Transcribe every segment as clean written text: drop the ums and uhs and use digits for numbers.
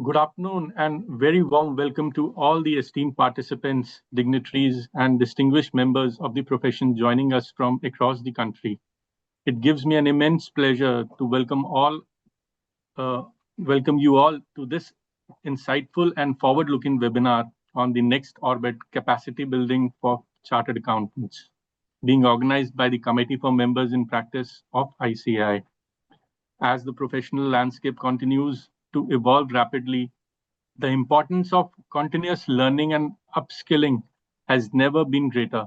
Good afternoon and very warm welcome to all the esteemed participants, dignitaries, and distinguished members of the profession joining us from across the country. It gives me an immense pleasure to uh, welcome you all to this insightful and forward-looking webinar on the Next Orbit Capacity Building for Chartered Accountants, being organized by the Committee for Members in Practice of ICAI. As the professional landscape continues to evolve rapidly, the importance of continuous learning and upskilling has never been greater.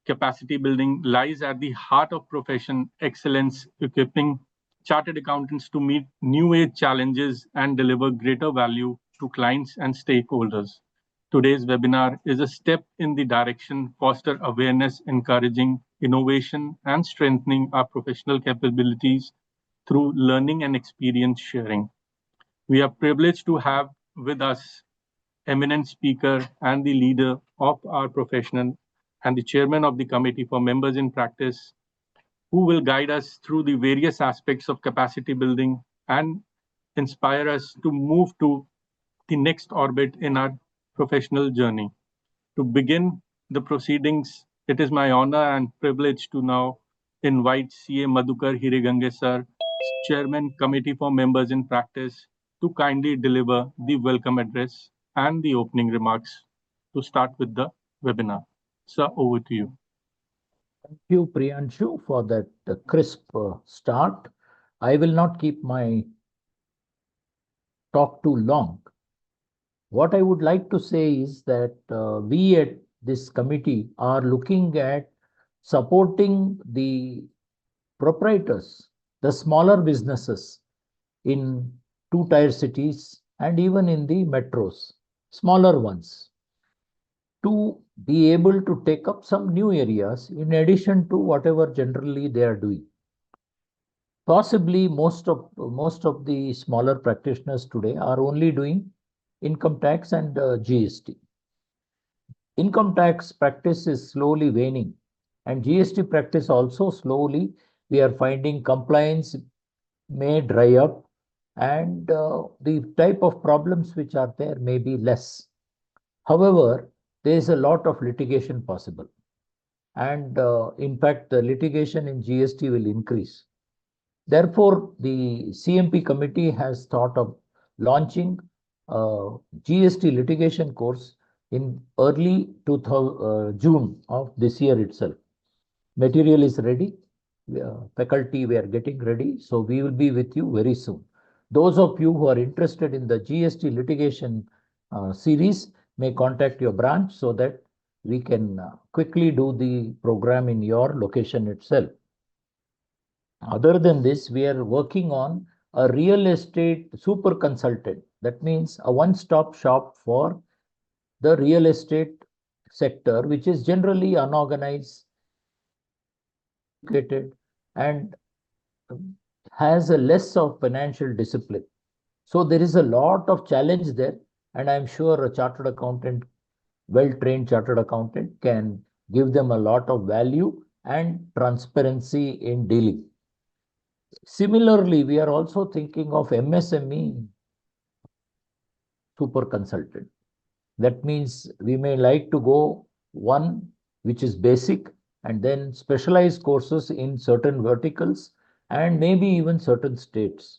Capacity building lies at the heart of profession excellence, equipping chartered accountants to meet new age challenges and deliver greater value to clients and stakeholders. Today's webinar is a step in the direction foster awareness, encouraging innovation and strengthening our professional capabilities through learning and experience sharing. We are privileged to have with us eminent speaker and the leader of our profession and the chairman of the committee for members in practice, who will guide us through the various aspects of capacity building and inspire us to move to the next orbit in our professional journey. To begin the proceedings, it is my honor and privilege to now invite CA Madhukar Hiregange sir, Chairman Committee for Members in Practice, to kindly deliver the welcome address and the opening remarks to start with the webinar. Sir, over to you. Thank you, Priyanshu, for that crisp start. I will not keep my talk too long. What I would like to say is that we at this committee are looking at supporting the proprietors, the smaller businesses in two-tier cities and even in the metros, smaller ones, to be able to take up some new areas in addition to whatever generally they are doing. Possibly most of the smaller practitioners today are only doing income tax and GST. Income tax practice is slowly waning, and GST practice also slowly we are finding compliance may dry up, and the type of problems which are there may be less. However, there is a lot of litigation possible, and in fact, the litigation in GST will increase. Therefore, the CMP committee has thought of launching a GST litigation course in early June of this year itself. Material is ready. Faculty, we are getting ready. So we will be with you very soon. Those of you who are interested in the GST litigation series may contact your branch so that we can quickly do the program in your location itself. Other than this, we are working on a real estate super consultant. That means a one-stop shop for the real estate sector, which is generally unorganized, and has a less of financial discipline. So there is a lot of challenge there, and I'm sure a chartered accountant, well-trained chartered accountant, can give them a lot of value and transparency in dealing. Similarly, we are also thinking of MSME super consultant. That means we may like to go one which is basic and then specialized courses in certain verticals and maybe even certain states.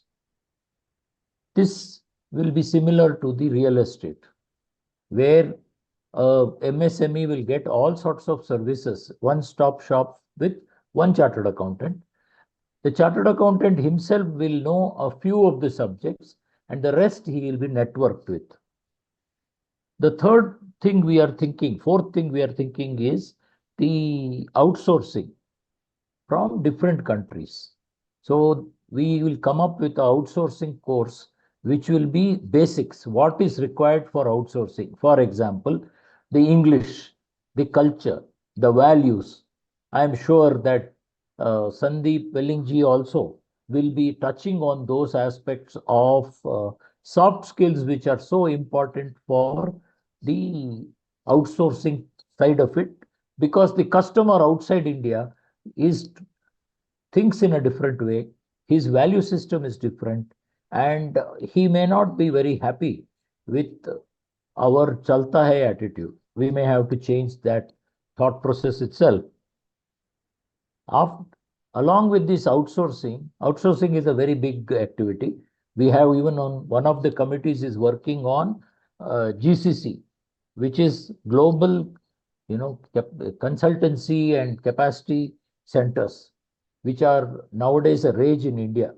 This will be similar to the real estate, where MSME will get all sorts of services, one-stop shop with one chartered accountant. The chartered accountant himself will know a few of the subjects and the rest he will be networked with. The third thing we are thinking, fourth thing we are thinking is the outsourcing from different countries. So we will come up with an outsourcing course which will be basics, what is required for outsourcing. For example, the English, the culture, the values. I am sure that Sandeep Wellingji also will be touching on those aspects of soft skills which are so important for the outsourcing side of it, because the customer outside India thinks in a different way. His value system is different. and he may not be very happy with our chalta hai attitude. We may have to change that thought process itself. After, along with this outsourcing is a very big activity. We have even on one of the committees is working on GCC, which is global, consultancy and capacity centers, which are nowadays a rage in India.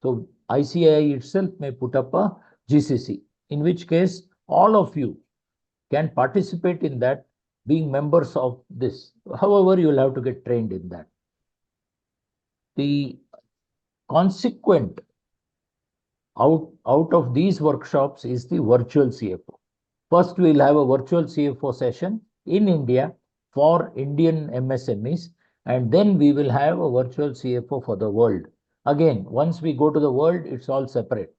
So ICAI itself may put up a GCC, in which case all of you can participate in that, being members of this. However, you will have to get trained in that. The consequent out of these workshops is the virtual CFO. First, we'll have a virtual CFO session in India for Indian MSMEs, and then we will have a virtual CFO for the world. Again, once we go to the world, it's all separate.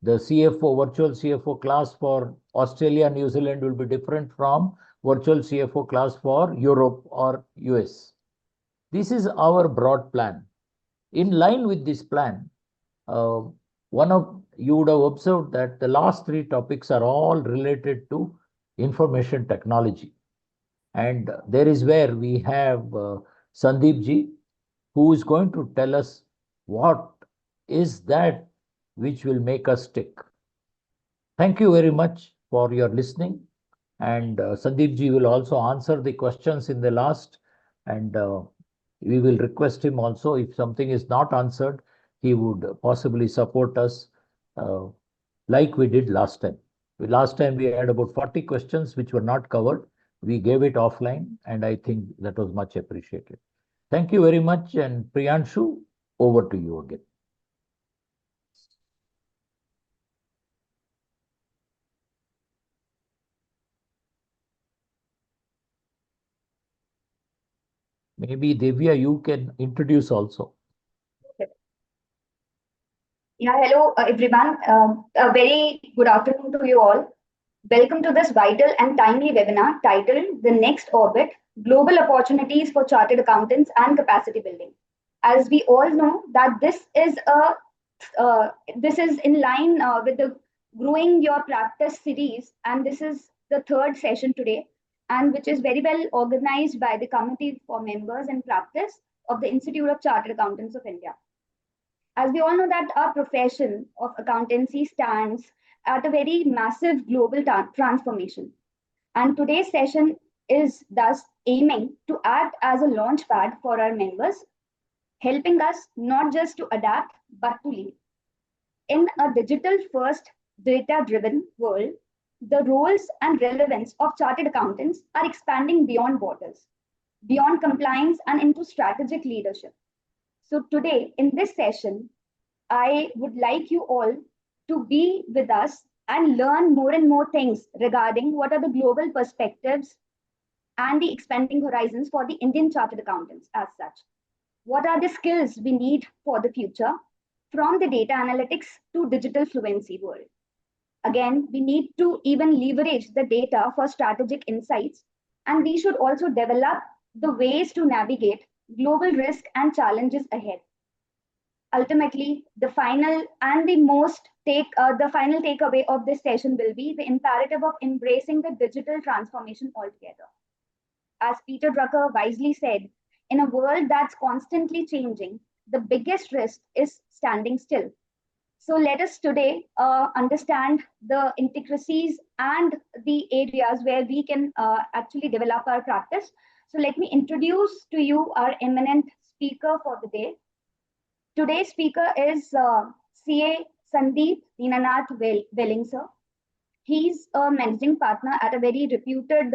The virtual CFO class for Australia, New Zealand will be different from virtual CFO class for Europe or US. This is our broad plan. In line with this plan, you would have observed that the last three topics are all related to information technology. And there is where we have Sandeep ji, who is going to tell us what is that which will make us tick. Thank you very much for your listening. And Sandeep ji will also answer the questions in the last. And we will request him also, if something is not answered, he would possibly support us like we did last time. Last time we had about 40 questions which were not covered. We gave it offline, and I think that was much appreciated. Thank you very much. And Priyanshu, over to you again. Maybe Divya, you can introduce also. Yeah, hello everyone. A very good afternoon to you all. Welcome to this vital and timely webinar titled The Next Orbit, Global Opportunities for Chartered Accountants and Capacity Building. As we all know that this is in line with the Growing Your Practice series, and this is the third session today, and which is very well organized by the Committee for Members in Practice of the Institute of Chartered Accountants of India. As we all know that our profession of accountancy stands at a very massive global transformation. And today's session is thus aiming to act as a launch pad for our members, helping us not just to adapt, but to lead. In a digital-first, data-driven world, the roles and relevance of chartered accountants are expanding beyond borders, beyond compliance and into strategic leadership. So today, in this session, I would like you all to be with us and learn more and more things regarding what are the global perspectives and the expanding horizons for the Indian chartered accountants as such. What are the skills we need for the future from the data analytics to digital fluency world? Again, we need to even leverage the data for strategic insights, and we should also develop the ways to navigate global risk and challenges ahead. Ultimately, the final takeaway of this session will be the imperative of embracing the digital transformation altogether. As Peter Drucker wisely said, in a world that's constantly changing, the biggest risk is standing still. So let us today understand the intricacies and the areas where we can actually develop our practice. So let me introduce to you our eminent speaker for the day. Today's speaker is CA Sandeep Dinanath Welling, sir. He's a managing partner at a very reputed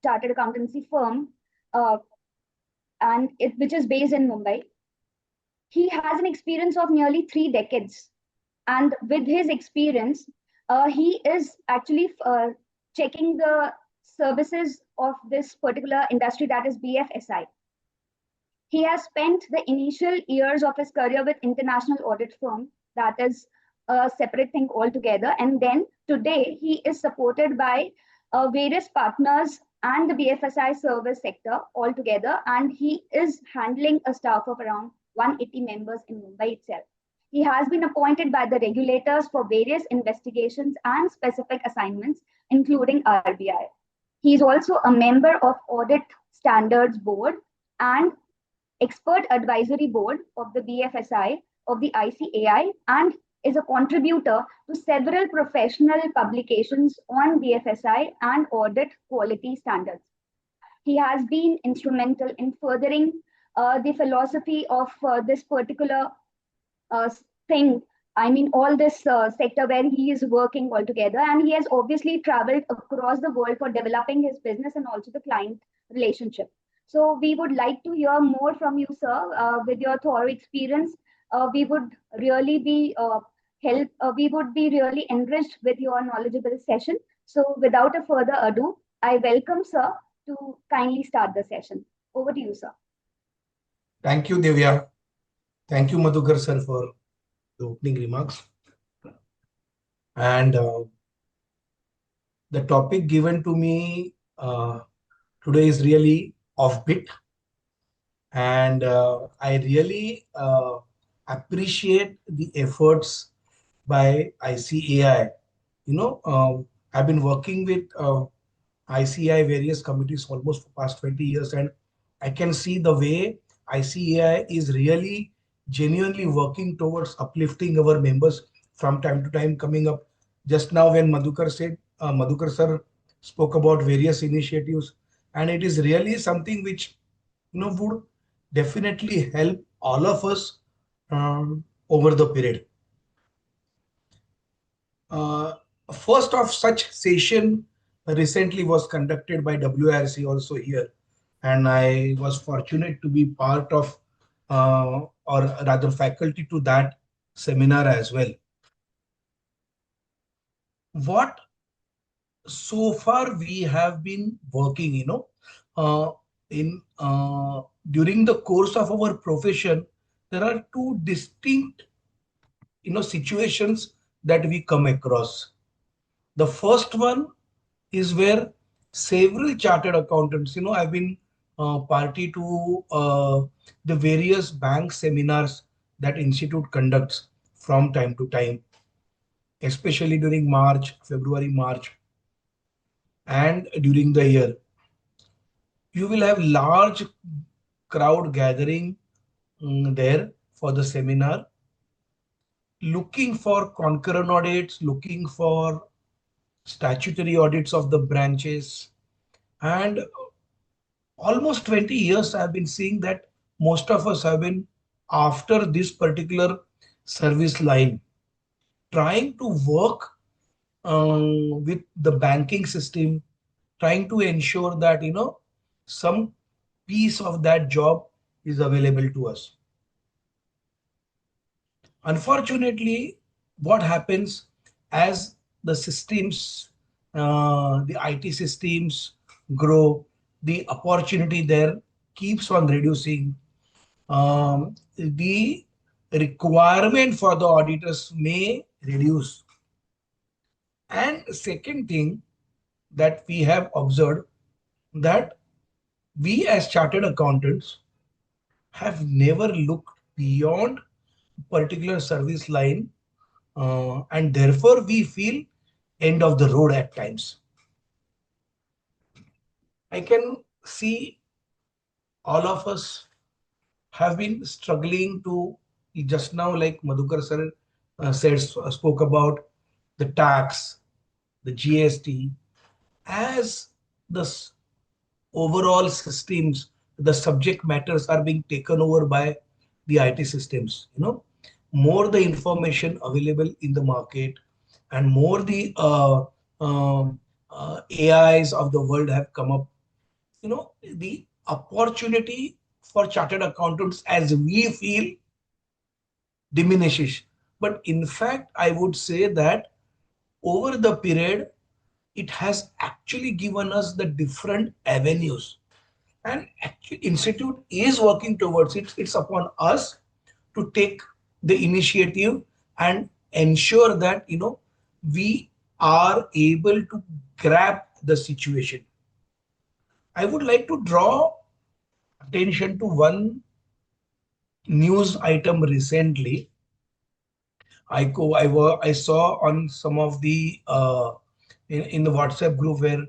chartered accountancy firm, which is based in Mumbai. He has an experience of nearly 3 decades. And with his experience, he is actually checking the services of this particular industry, that is BFSI. He has spent the initial years of his career with international audit firm, that is a separate thing altogether. And then today he is supported by various partners and the BFSI service sector altogether. And he is handling a staff of around 180 members in Mumbai itself. He has been appointed by the regulators for various investigations and specific assignments, including RBI. He is also a member of Audit Standards Board and Expert Advisory Board of the BFSI of the ICAI, and is a contributor to several professional publications on BFSI and audit quality standards. He has been instrumental in furthering the philosophy of this particular uh, thing. I mean, all this sector where he is working altogether. And he has obviously traveled across the world for developing his business and also the client relationship. So we would like to hear more from you, sir, with your thorough experience. We would really be we would be really enriched with your knowledgeable session. So without a further ado, I welcome sir to kindly start the session. Over to you, sir. Thank you, Divya. Thank you, Madhukar sir, for the opening remarks. And the topic given to me today is really offbeat. And I really appreciate the efforts by ICAI. I've been working with ICAI various committees almost for past 20 years, and I can see the way ICAI is really genuinely working towards uplifting our members from time to time. Coming up just now when Madhukar sir spoke about various initiatives, and it is really something which would definitely help all of us over the period. First of such session recently was conducted by WIRC also here, and I was fortunate to be part of or rather faculty to that seminar as well. What so far we have been working, during the course of our profession, there are two distinct situations that we come across. The first one is where several chartered accountants, I've been party to the various bank seminars that institute conducts from time to time, especially during February, March, and during the year. You will have large crowd gathering there for the seminar, looking for concurrent audits, looking for statutory audits of the branches. And almost 20 years I've been seeing that most of us have been after this particular service line, trying to work with the banking system, trying to ensure that some piece of that job is available to us. Unfortunately, what happens as the systems, the IT systems grow, the opportunity there keeps on reducing. The requirement for the auditors may reduce. And second thing that we have observed, that we as chartered accountants have never looked beyond particular service line, and therefore we feel end of the road at times. I can see all of us have been struggling to, just now like Madhukar sir spoke about the tax, the GST, as the overall systems, the subject matters are being taken over by the IT systems. More the information available in the market, and more the AIs of the world have come up. The opportunity for chartered accountants, as we feel, diminishes. But in fact, I would say that over the period, it has actually given us the different avenues, and actually institute is working towards it. It's upon us to take the initiative and ensure that we are able to grab the situation. I would like to draw attention to one news item recently, I saw on some of the in the WhatsApp group where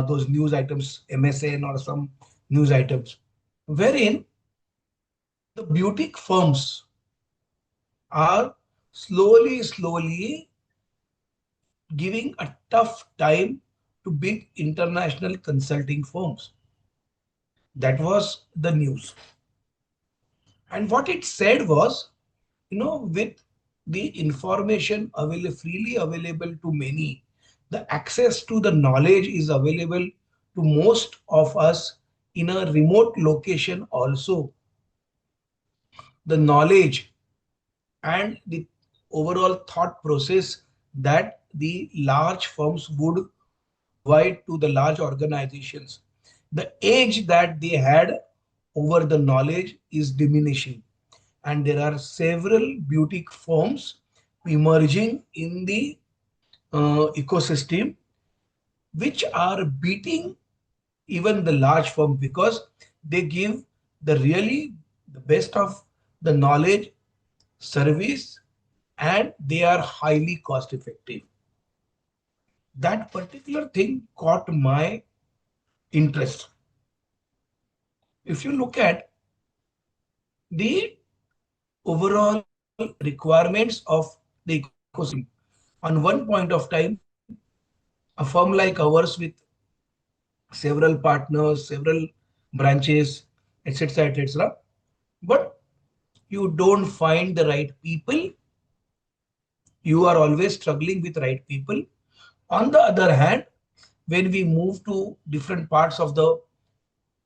those news items, MSN or some news items, wherein the boutique firms are slowly giving a tough time to big international consulting firms. That was the news. And what it said was, with the information available freely available to many, the access to the knowledge is available to most of us in a remote location also. The knowledge and the overall thought process that the large firms would provide to the large organizations, the edge that they had over the knowledge is diminishing. And there are several boutique firms emerging in the ecosystem which are beating even the large firm because they give the best of the knowledge, service, and they are highly cost effective. That particular thing caught my interest. If you look at the overall requirements of the ecosystem, on one point of time, a firm like ours with several partners, several branches, etc., etc., but you don't find the right people. You are always struggling with right people. On the other hand, when we move to different parts of the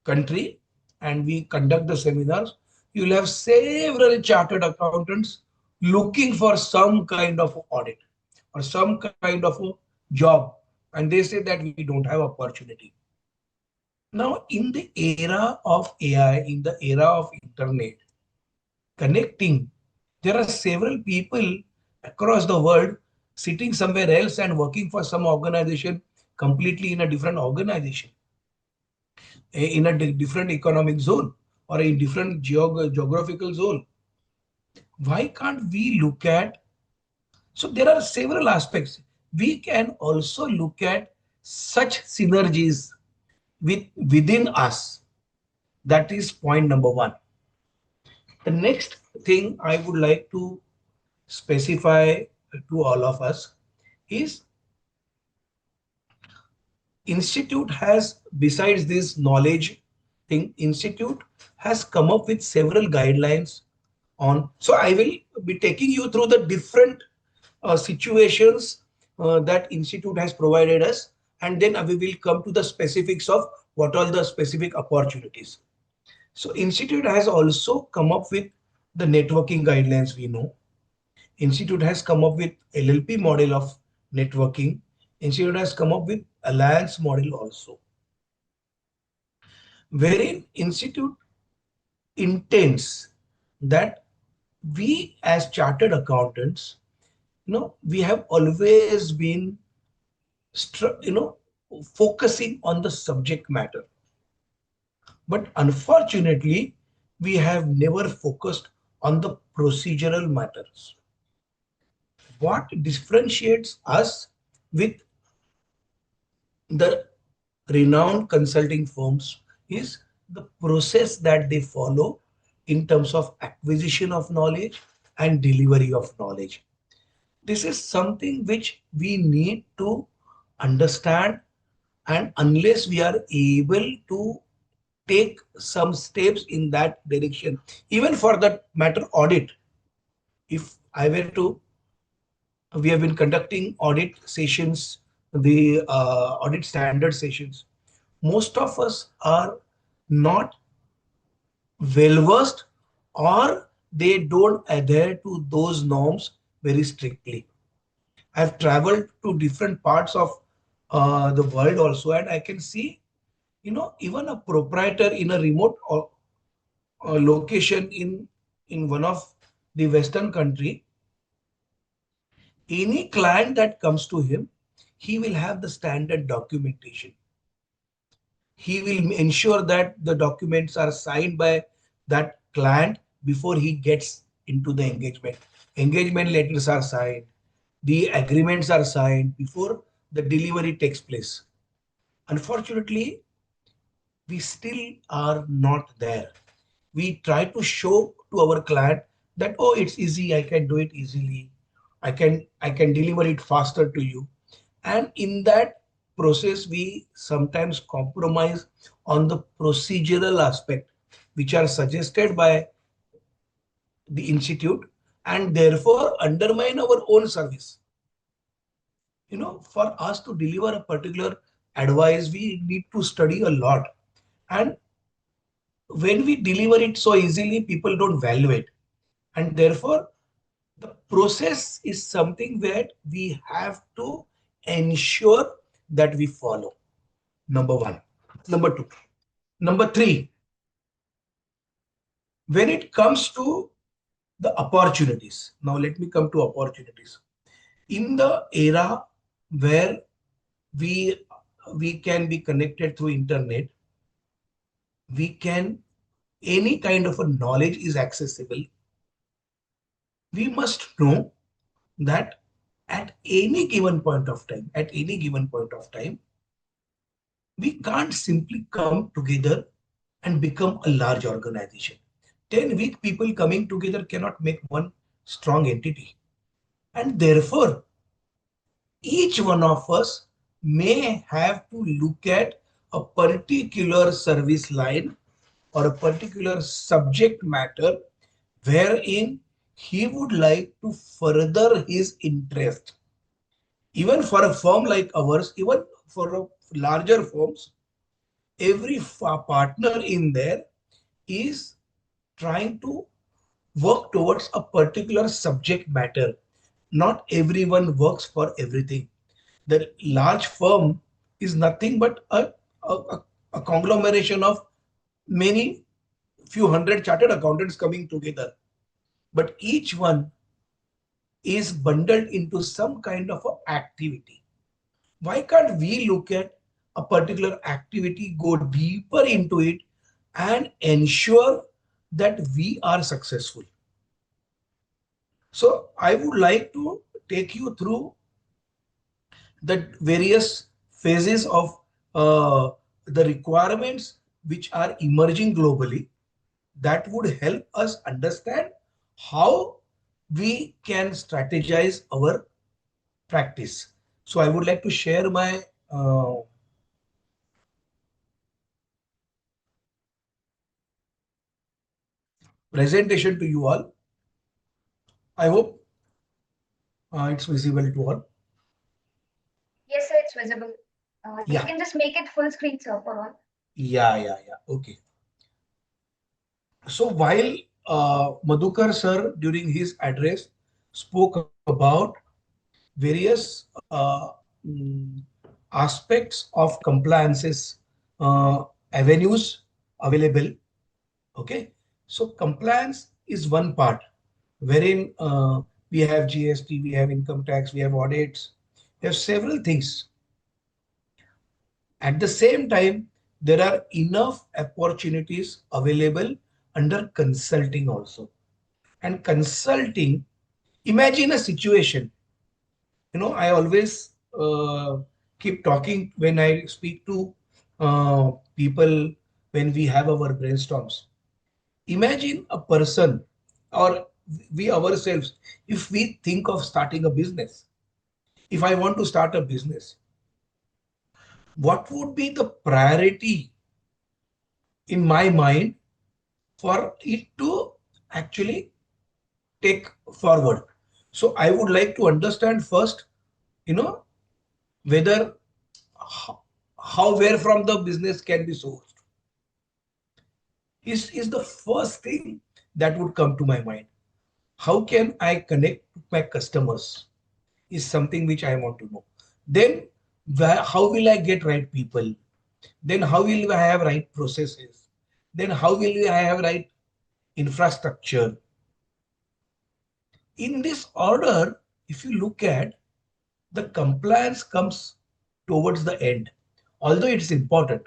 country and we conduct the seminars, you'll have several chartered accountants looking for some kind of audit or some kind of a job, and they say that we don't have opportunity. Now, in the era of AI, in the era of internet, connecting, there are several people across the world sitting somewhere else and working for some organization completely in a different organization, in a different economic zone or a different geographical zone. Why can't we look at? So there are several aspects. We can also look at such synergies within us. That is point number one. The next thing I would like to specify to all of us is institute has, besides this knowledge thing, institute has come up with several guidelines on. So I will be taking you through the different situations that institute has provided us, and then we will come to the specifics of what are the specific opportunities. So institute has also come up with the networking guidelines. We know institute has come up with LLP model of networking. Institute has come up with alliance model also, wherein institute intends that we as chartered accountants, we have always been focusing on the subject matter, but unfortunately we have never focused on the procedural matters. What differentiates us with the renowned consulting firms is the process that they follow in terms of acquisition of knowledge and delivery of knowledge. This is something which we need to understand, and unless we are able to take some steps in that direction, even for that matter audit, if I were to, we have been conducting audit sessions, the audit standard sessions. Most of us are not well versed, or they don't adhere to those norms very strictly. I've traveled to different parts of the world also, and I can see, even a proprietor in a remote location in one of the Western country, any client that comes to him, he will have the standard documentation. He will ensure that the documents are signed by that client before he gets into the engagement. engagement letters are signed, the agreements are signed before the delivery takes place. Unfortunately, we still are not there. We try to show to our client that, oh, it's easy, I can do it easily. I can deliver it faster to you. And in that process, we sometimes compromise on the procedural aspect, which are suggested by the institute, and therefore undermine our own service. For us to deliver a particular advice, we need to study a lot. And when we deliver it so easily, people don't value it. And therefore, the process is something that we have to ensure that we follow. Number one. Number two. Number three, when it comes to the opportunities. Now, let me come to opportunities. In the era where we we can be connected through internet, we can, any kind of a knowledge is accessible. We must know that at any given point of time, we can't simply come together and become a large organization. 10 weak people coming together cannot make one strong entity. And therefore, each one of us may have to look at a particular service line or a particular subject matter wherein he would like to further his interest. Even for a firm like ours, even for larger firms, every partner in there is trying to work towards a particular subject matter. Not everyone works for everything. The large firm is nothing but a conglomeration of many few hundred chartered accountants coming together. But each one is bundled into some kind of a activity. Why can't we look at a particular activity, go deeper into it, and ensure that we are successful? So I would like to take you through the various phases of the requirements which are emerging globally, that would help us understand how we can strategize our practice. So I would like to share my presentation to you all. I hope it's visible to all. Yes, sir, it's visible. If you can just make it full screen, sir, for all. Yeah. Okay. So while Madhukar sir during his address spoke about various mm, aspects of compliances, avenues available. Okay, so compliance is one part wherein we have GST, we have income tax, we have audits, we have several things. At the same time, there are enough opportunities available under consulting also. And consulting, imagine a situation. I always keep talking when I speak to people when we have our brainstorms. Imagine a person or we ourselves, if we think of starting a business, if I want to start a business, what would be the priority in my mind for it to actually take forward? So I would like to understand first, you know, whether how where from the business can be sourced is the first thing that would come to my mind. How can I connect with my customers is something which I want to know. Then how will I get right people? Then how will I have right processes? Then how will I have right infrastructure? In this order, if you look at, the compliance comes towards the end. Although it's important,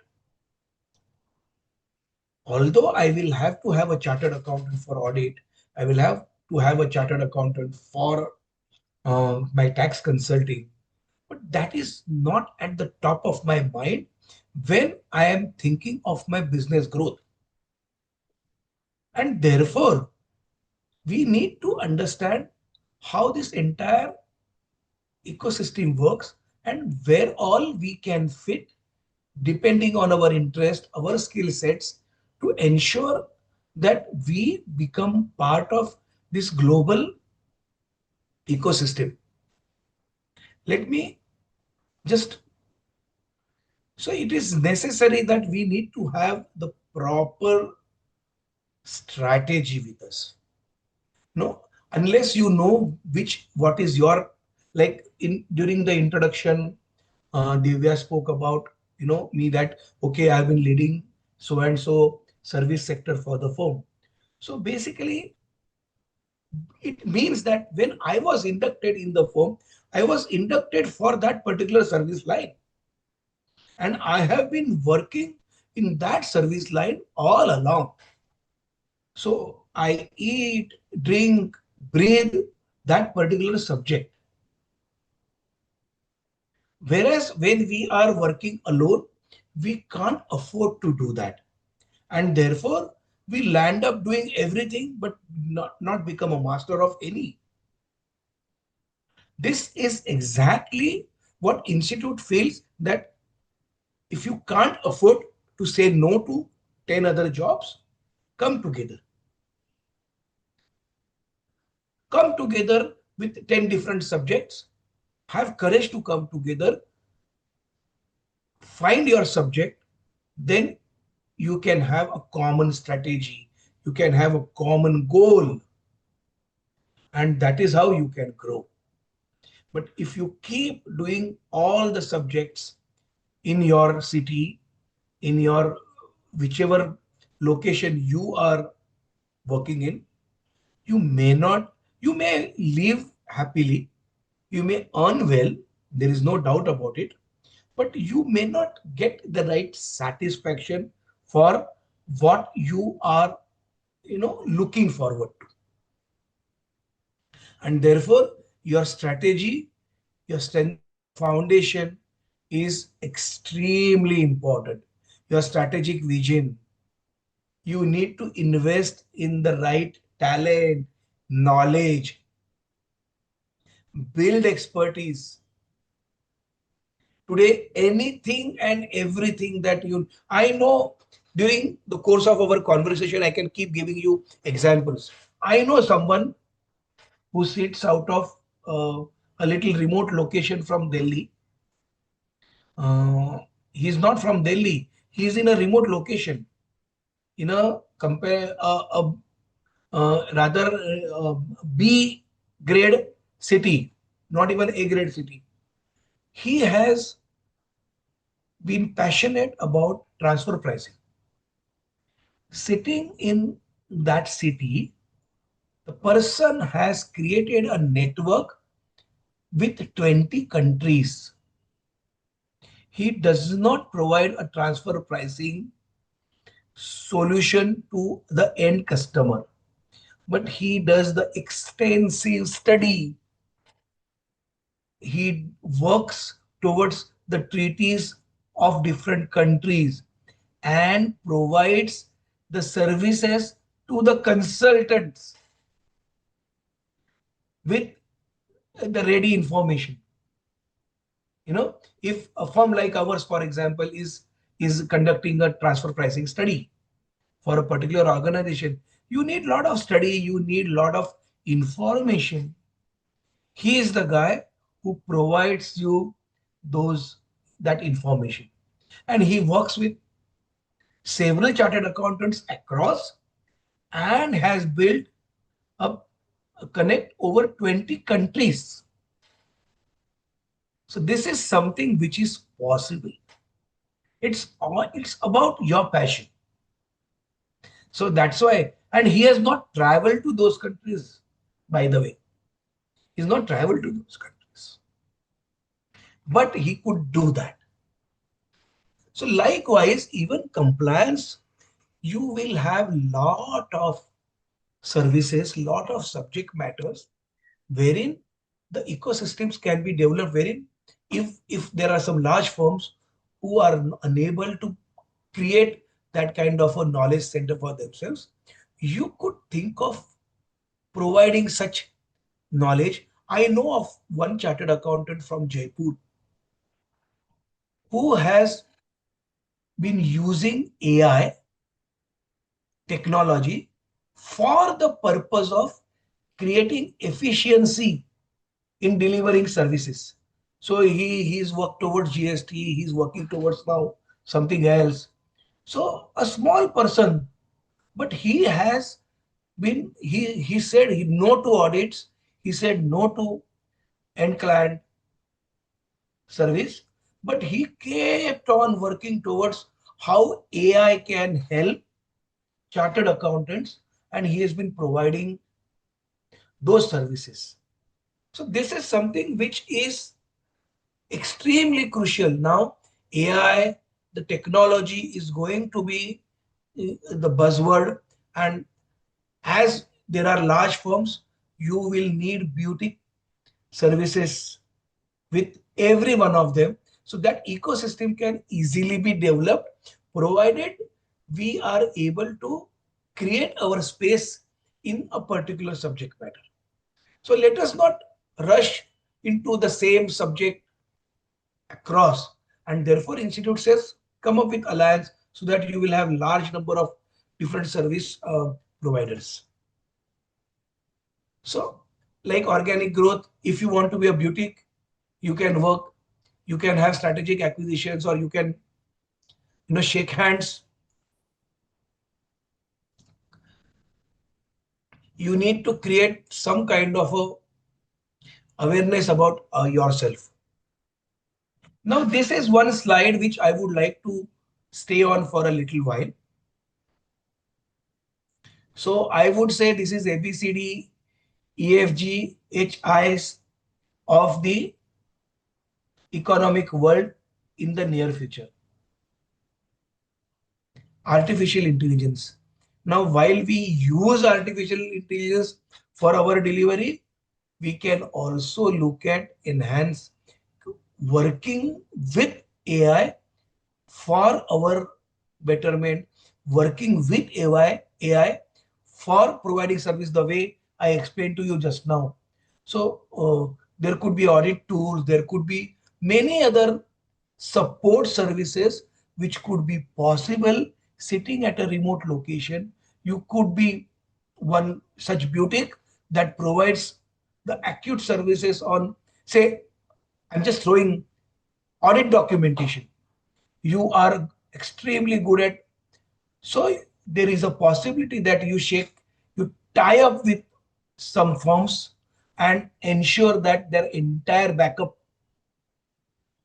although I will have to have a chartered accountant for audit, I will have to have a chartered accountant for my tax consulting, but that is not at the top of my mind when I am thinking of my business growth. And therefore, we need to understand how this entire ecosystem works and where all we can fit depending on our interest, our skill sets, to ensure that we become part of this global ecosystem. Let me just, so it is necessary that we need to have the proper strategy with us. No, unless you know what is your, like in during the introduction, Divya spoke about, me that, okay, I've been leading so and so service sector for the firm. So basically, it means that when I was inducted in the firm, I was inducted for that particular service line. And I have been working in that service line all along. So I eat, drink, breathe that particular subject. Whereas when we are working alone, we can't afford to do that. And therefore, we land up doing everything but not become a master of any. This is exactly what Institute feels, that if you can't afford to say no to 10 other jobs, come together. Come together with 10 different subjects. Have courage to come together. Find your subject. Then you can have a common strategy. You can have a common goal. And that is how you can grow. But if you keep doing all the subjects in your city, in your whichever location you are working in, you may live happily, you may earn well, there is no doubt about it, but you may not get the right satisfaction for what you are, looking forward to. And therefore, your strategy, your strength foundation is extremely important. Your strategic vision. You need to invest in the right talent, knowledge, build expertise. Today, anything and everything that I know, during the course of our conversation, I can keep giving you examples. I know someone who sits out of a little remote location from Delhi. He's not from Delhi. He's in a remote location, in a rather B grade city, not even A grade city. He has been passionate about transfer pricing. Sitting in that city, the person has created a network with 20 countries. He does not provide a transfer pricing solution to the end customer, but he does the extensive study. He works towards the treaties of different countries and provides the services to the consultants with the ready information. If a firm like ours, for example, is conducting a transfer pricing study for a particular organization, you need a lot of study, you need a lot of information. He is the guy who provides you that information. And he works with several chartered accountants across and has built a connect over 20 countries. So this is something which is possible. It's about your passion. So that's why, and he has not traveled to those countries, by the way. He's not traveled to those countries. But he could do that. So likewise, even compliance, you will have lot of services, lot of subject matters wherein the ecosystems can be developed, wherein if there are some large firms who are unable to create that kind of a knowledge center for themselves, you could think of providing such knowledge. I know of one chartered accountant from Jaipur who has been using AI technology for the purpose of creating efficiency in delivering services. So he's worked towards GST, he's working towards now something else. So a small person, but he has been, he said he no to audits, he said no to end client service, but he kept on working towards how AI can help chartered accountants, and he has been providing those services. So this is something which is extremely crucial. Now, AI, the technology is going to be the buzzword, and as there are large firms, you will need boutique services with every one of them. So that ecosystem can easily be developed, provided we are able to create our space in a particular subject matter. So let us not rush into the same subject across, and therefore institute says come up with alliance so that you will have large number of different service providers. So like organic growth, if you want to be a boutique, you can work, you can have strategic acquisitions, or you can shake hands. You need to create some kind of a awareness about yourself. Now this is one slide which I would like to stay on for a little while. So I would say this is ABCD EFG HIs of the economic world in the near future. Artificial intelligence. Now, while we use artificial intelligence for our delivery, we can also look at enhance working with AI for our betterment, working with AI for providing service the way I explained to you just now. So there could be audit tools, there could be many other support services which could be possible sitting at a remote location. You could be one such boutique that provides the acute services on, say, I'm just throwing audit documentation. You are extremely good at, so there is a possibility that you tie up with some firms and ensure that their entire backup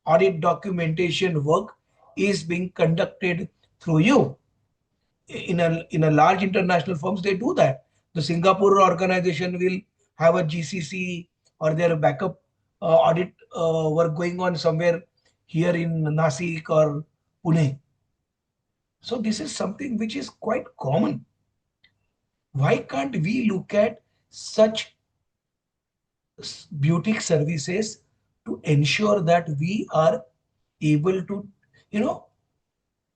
audit documentation work is being conducted through you. In a large international firms, they do that. The Singapore organization will have a GCC or their backup audit work going on somewhere here in Nasik or Pune. So this is something which is quite common. Why can't we look at such boutique services to ensure that we are able to,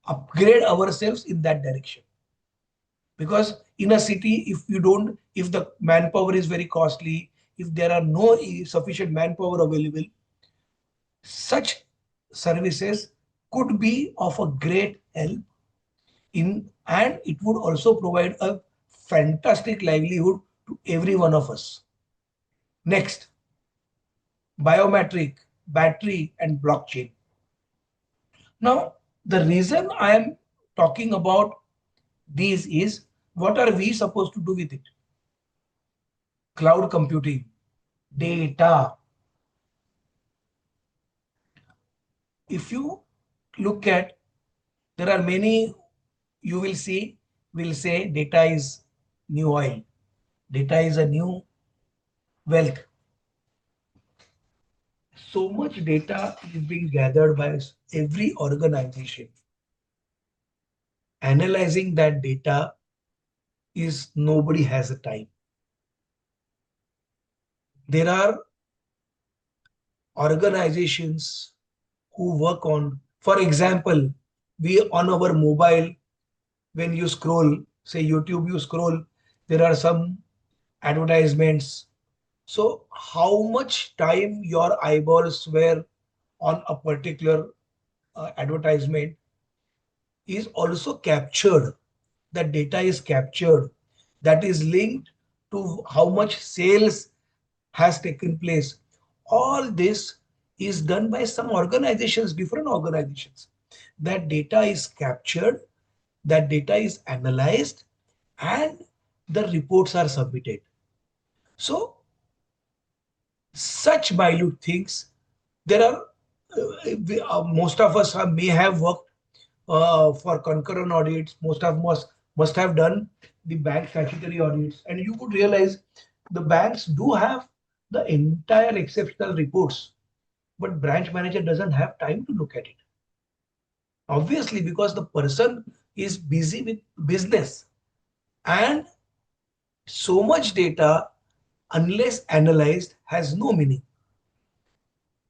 upgrade ourselves in that direction? Because in a city, if the manpower is very costly, if there are no sufficient manpower available, such services could be of a great help and it would also provide a fantastic livelihood to every one of us. Next, biometric, battery, and blockchain. Now, the reason I am talking about these is, what are we supposed to do with it? Cloud computing, data. If you look at, there are many, you will see, will say data is new oil. Data is a new wealth. So much data is being gathered by every organization. Analyzing that data is nobody has the time. There are organizations who work on, for example, we on our mobile, when you scroll, say YouTube, you scroll, there are some advertisements. So how much time your eyeballs were on a particular advertisement is also captured. The data is captured. That is linked to how much sales has taken place. All this is done by some organizations, different organizations. That data is captured, that data is analyzed, and the reports are submitted. So such minute things, there are most of us may have worked for concurrent audits. Most of us must have done the bank statutory audits, and you would realize the banks do have the entire exceptional reports, but branch manager doesn't have time to look at it. Obviously, because the person is busy with business, and so much data, unless analyzed, has no meaning.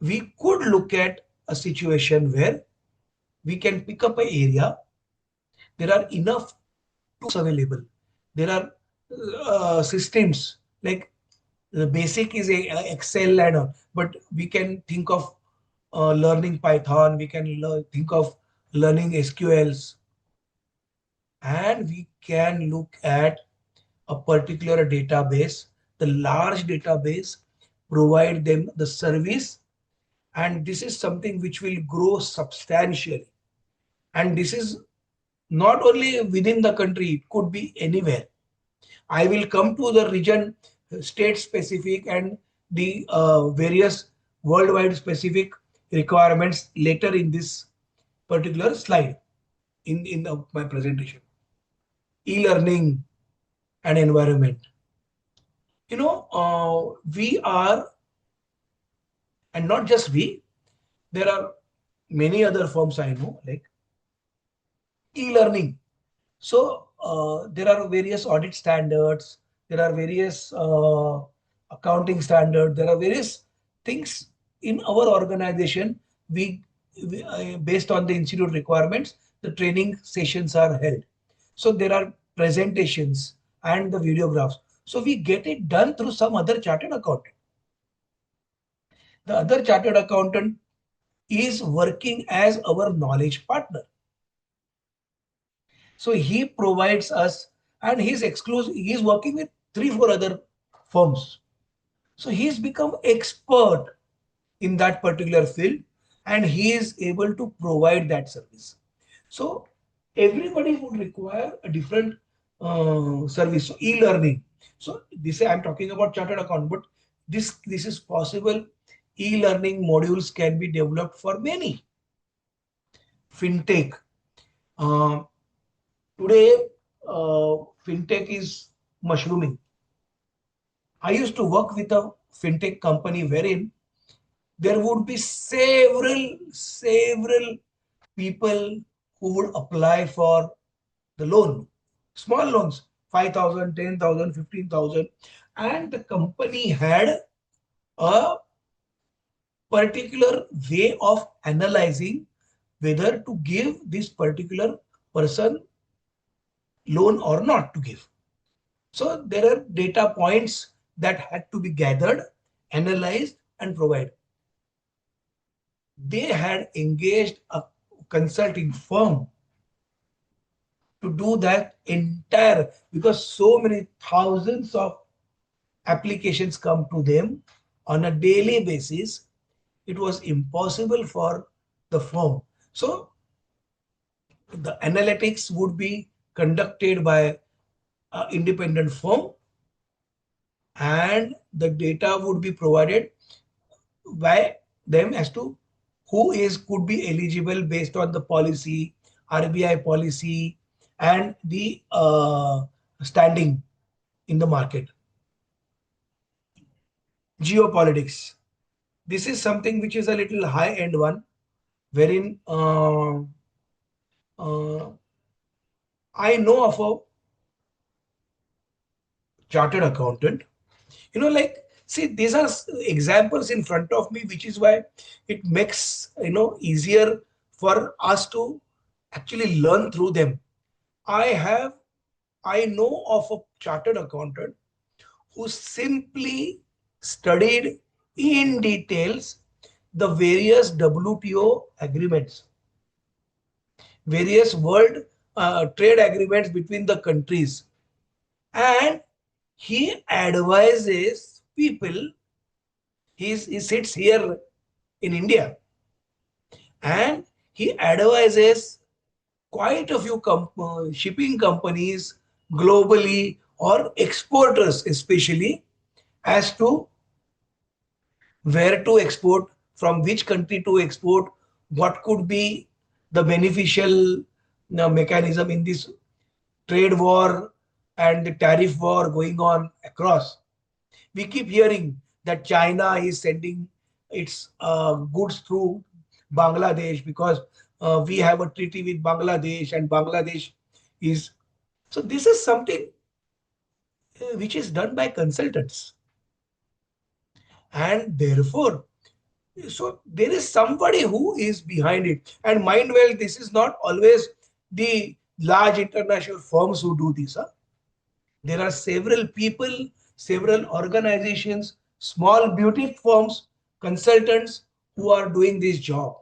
We could look at a situation where we can pick up an area. There are enough tools available. There are systems like the basic is a Excel and all, but we can think of learning Python. We can think of learning SQLs, and we can look at a particular database, the large database, provide them the service, and this is something which will grow substantially. And this is not only within the country, it could be anywhere. I will come to the region, state specific, and the various worldwide specific requirements later in this particular slide in my presentation. E-learning and environment. We are, and not just we, there are many other firms I know, like e-learning. So there are various audit standards, there are various accounting standards, there are various things in our organization. We based on the institute requirements, the training sessions are held. So there are presentations and the videographs. So we get it done through some other chartered accountant. The other chartered accountant is working as our knowledge partner. So he provides us, and he's exclusive. He's working with 3-4 other firms. So he's become expert in that particular field, and he is able to provide that service. So everybody would require a different service. So e-learning. So this I'm talking about chartered account, but this is possible. E-learning modules can be developed for many. Fintech. Today, fintech is mushrooming. I used to work with a fintech company wherein there would be several people who would apply for the loan, small loans, 5,000, 10,000, 15,000, and the company had a particular way of analyzing whether to give this particular person loan or not to give. So there are data points that had to be gathered, analyzed, and provided. They had engaged a consulting firm to do that entire, because so many thousands of applications come to them on a daily basis. It was impossible for the firm. So the analytics would be conducted by an independent firm, and the data would be provided by them as to who could be eligible based on the policy, RBI policy, and the standing in the market. Geopolitics. This is something which is a little high-end one, wherein I know of a chartered accountant. Like, see, these are examples in front of me, which is why it makes, easier for us to actually learn through them. I know of a chartered accountant who simply studied in details the various WTO agreements, various world trade agreements between the countries, and he advises people. He sits here in India, and he advises quite a few shipping companies globally, or exporters especially, as to where to export, from which country to export, what could be the beneficial mechanism in this trade war and the tariff war going on across. We keep hearing that China is sending its goods through Bangladesh because we have a treaty with Bangladesh, and Bangladesh is. So this is something which is done by consultants. And therefore, so there is somebody who is behind it. And mind well, this is not always the large international firms who do this. Huh? There are several people, several organizations, small boutique firms, consultants who are doing this job.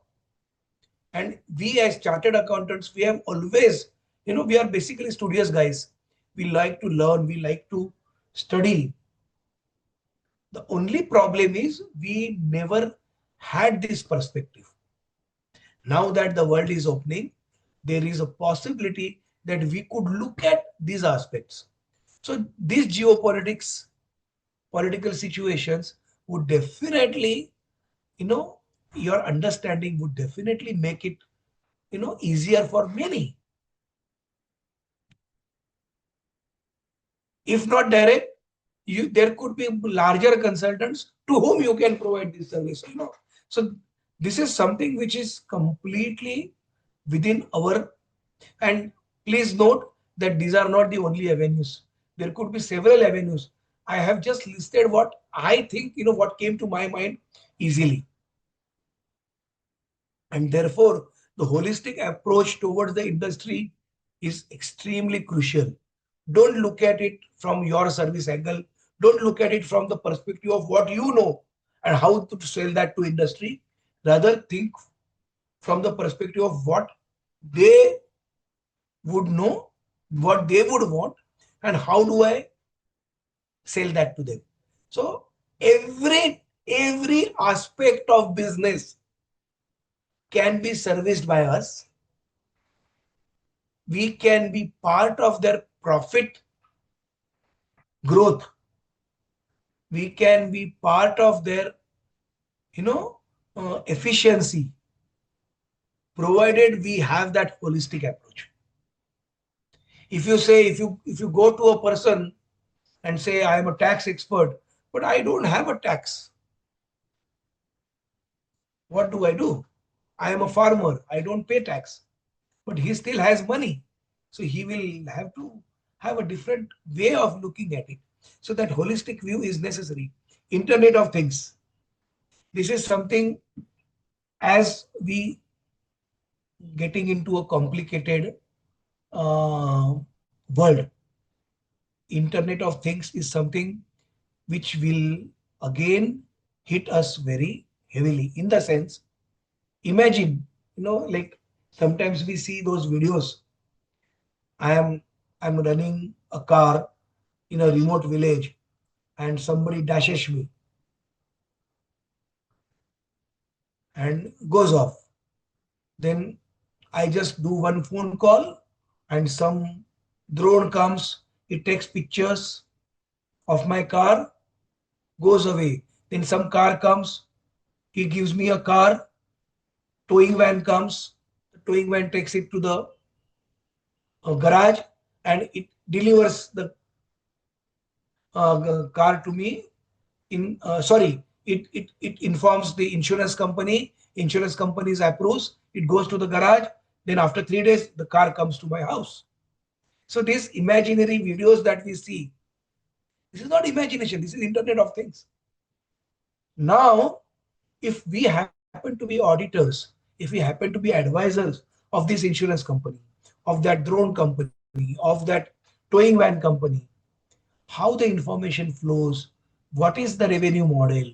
And we as chartered accountants, we have always, we are basically studious guys. We like to learn, we like to study. The only problem is we never had this perspective. Now that the world is opening, there is a possibility that we could look at these aspects. So these geopolitics, political situations would definitely, your understanding would definitely make it, easier for many. If not direct, there could be larger consultants to whom you can provide this service. So this is something which is completely within our. And please note that these are not the only avenues. There could be several avenues. I have just listed what I think, what came to my mind easily. And therefore, the holistic approach towards the industry is extremely crucial. Don't look at it from your service angle. Don't look at it from the perspective of what you know and how to sell that to industry. Rather, think from the perspective of what they would know, what they would want, and how do I sell that to them. So every aspect of business can be serviced by us. We can be part of their profit growth. We can be part of their, efficiency, provided we have that holistic approach. If you say, if you go to a person and say, I am a tax expert, but I don't have a tax, what do I do? I am a farmer, I don't pay tax, but he still has money. So he will have to have a different way of looking at it. So that holistic view is necessary. Internet of Things. This is something, as we getting into a complicated world. Internet of Things is something which will again hit us very heavily, in the sense, imagine, like sometimes we see those videos. I'm running a car in a remote village and somebody dashes me and goes off. Then I just do one phone call and some drone comes, it takes pictures of my car, goes away. Then some car comes, he gives me a car, towing van comes, the towing van takes it to the garage and it delivers the car to me. It informs the insurance company. Insurance company approves. It goes to the garage. Then after 3 days, the car comes to my house. So these imaginary videos that we see, This is not imagination. This is Internet of Things. Now, if we happen to be auditors, if we happen to be advisors of this insurance company, of that drone company, of that towing van company, how the information flows, what is the revenue model,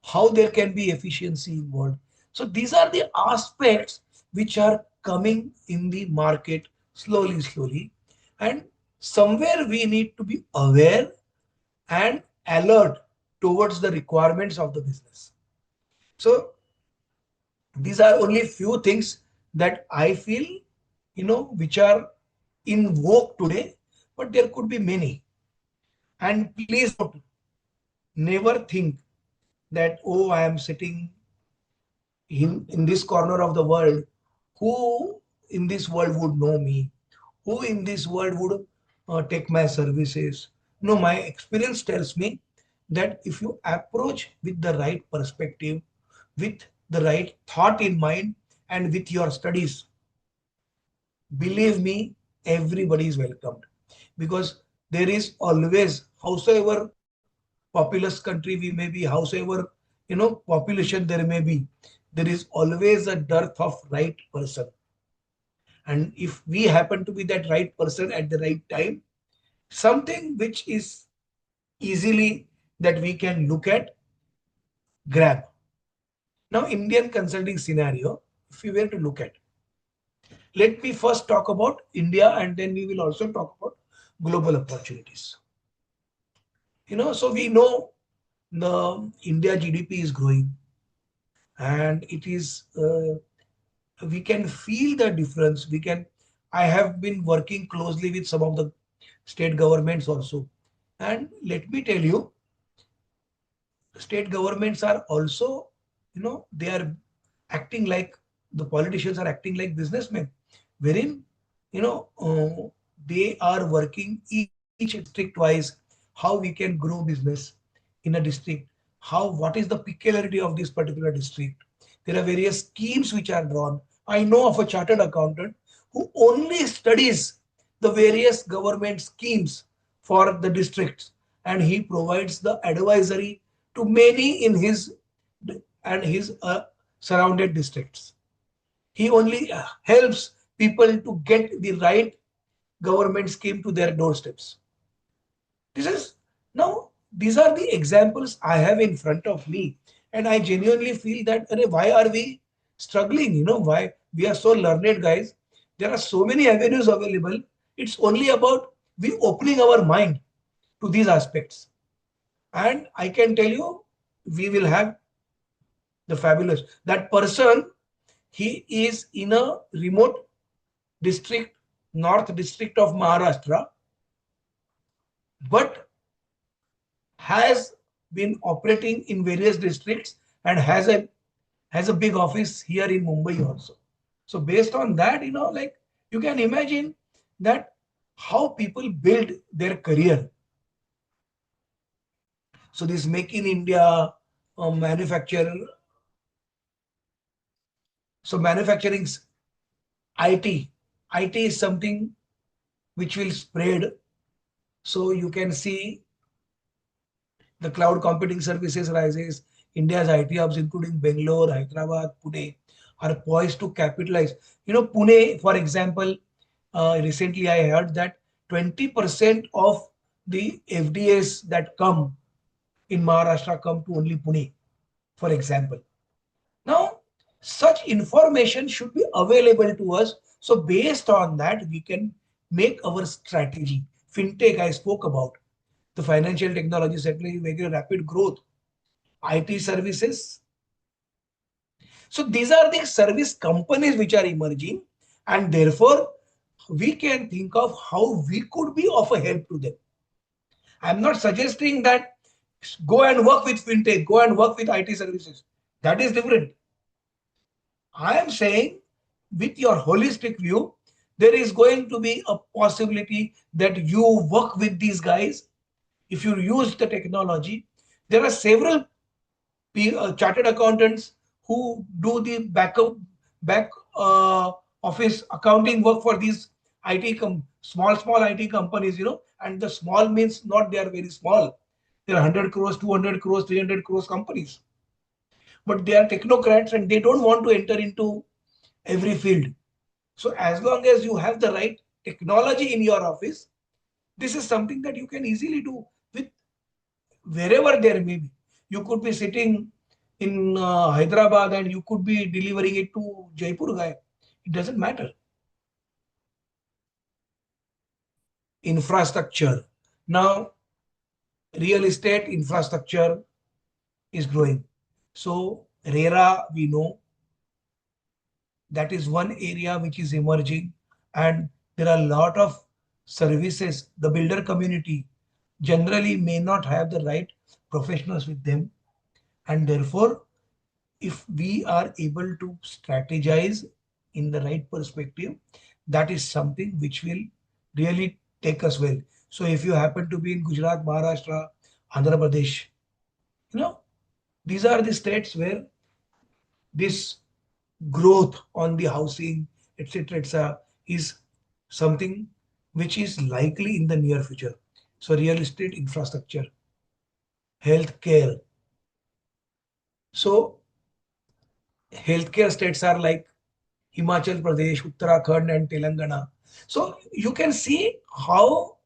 how there can be efficiency involved. So these are the aspects which are coming in the market slowly, slowly. And somewhere we need to be aware and alert towards the requirements of the business. So these are only few things that I feel, which are in vogue today, but there could be many. And please don't never think that, oh, I am sitting in this corner of the world. Who in this world would know me? Who in this world would take my services? No, my experience tells me that if you approach with the right perspective, with the right thought in mind, and with your studies, believe me, everybody is welcomed, because there is always, howsoever populous country we may be, howsoever population there may be, there is always a dearth of right person. And if we happen to be that right person at the right time, something which is easily that we can look at, grab. Now, Indian consulting scenario, if we were to look at, let me first talk about India, and then we will also talk about global opportunities. So we know the India GDP is growing, and it is we can feel the difference. I have been working closely with some of the state governments also, and let me tell you, state governments are also, they are acting like, the politicians are acting like businessmen, wherein they are working each district wise, how we can grow business in a district, what is the peculiarity of this particular district. There are various schemes which are drawn. I know of a chartered accountant who only studies the various government schemes for the districts, and he provides the advisory to many in his and his surrounded districts. He only helps people to get the right government scheme to their doorsteps. This is now, these are the examples I have in front of me, and I genuinely feel that, why are we struggling? Why we are so learned, guys? There are so many avenues available. It's only about we opening our mind to these aspects. And I can tell you, we will have the fabulous. That person, he is in a remote district, north district of Maharashtra, but has been operating in various districts and has a big office here in Mumbai also. So based on that, like, you can imagine that how people build their career. So this Make in India manufacturer, so manufacturing, IT, IT is something which will spread. So you can see the cloud computing services rises. India's IT hubs, including Bangalore, Hyderabad, Pune, are poised to capitalize. Pune, for example, recently I heard that 20% of the FDAs that come in Maharashtra come to only Pune, for example. Now, such information should be available to us. So based on that, we can make our strategy. Fintech, I spoke about. The financial technology sector is making rapid growth. IT services. So these are the service companies which are emerging, and therefore we can think of how we could be of a help to them. I'm not suggesting that go and work with fintech, go and work with IT services. That is different. I am saying, with your holistic view, there is going to be a possibility that you work with these guys. If you use the technology, there are several chartered accountants who do the back office accounting work for these IT small IT companies, and the small means not they are very small. They are 100 crores, 200 crores, 300 crores companies. But they are technocrats and they don't want to enter into every field. So as long as you have the right technology in your office, this is something that you can easily do with wherever there may be. You could be sitting in Hyderabad and you could be delivering it to Jaipur guy. It doesn't matter. Infrastructure. Now, real estate infrastructure is growing. So, RERA, we know that is one area which is emerging, and there are a lot of services. The builder community generally may not have the right professionals with them, and therefore if we are able to strategize in the right perspective, that is something which will really take us well. So if you happen to be in Gujarat, Maharashtra, Andhra Pradesh, these are the states where this growth on the housing, etc., is something which is likely in the near future. So real estate infrastructure, healthcare. So healthcare states are like Himachal Pradesh, Uttarakhand, and Telangana. So you can see how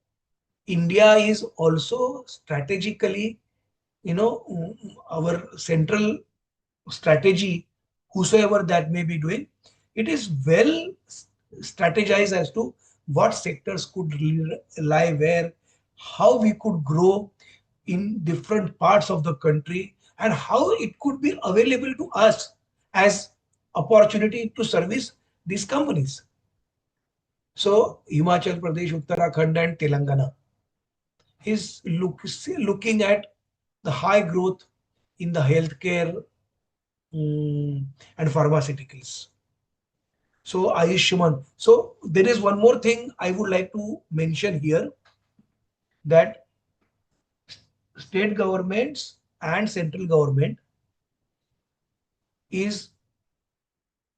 India is also strategically, our central strategy, whosoever that may be doing, it is well strategized as to what sectors could lie where, how we could grow in different parts of the country, and how it could be available to us as opportunity to service these companies. So Himachal Pradesh, Uttarakhand, and Telangana is looking at the high growth in the healthcare and pharmaceuticals. So Ayushman. So there is one more thing I would like to mention here, that state governments and central government is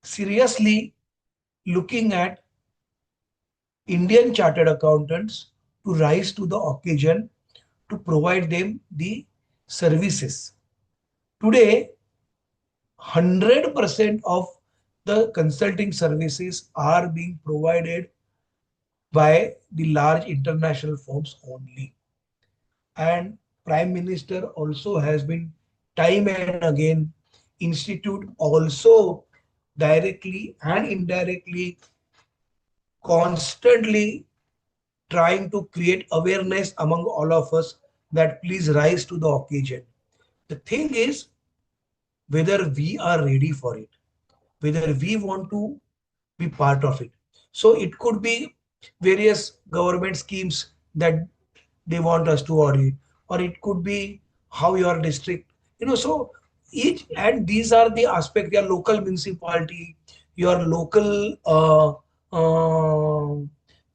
seriously looking at Indian chartered accountants to rise to the occasion to provide them the services. Today, 100% of the consulting services are being provided by the large international firms only. And Prime Minister also has been time and again, institute also directly and indirectly constantly trying to create awareness among all of us that please rise to the occasion. The thing is whether we are ready for it, whether we want to be part of it. So it could be various government schemes that they want us to audit, or it could be how your district, so each, and these are the aspect, your local municipality, your local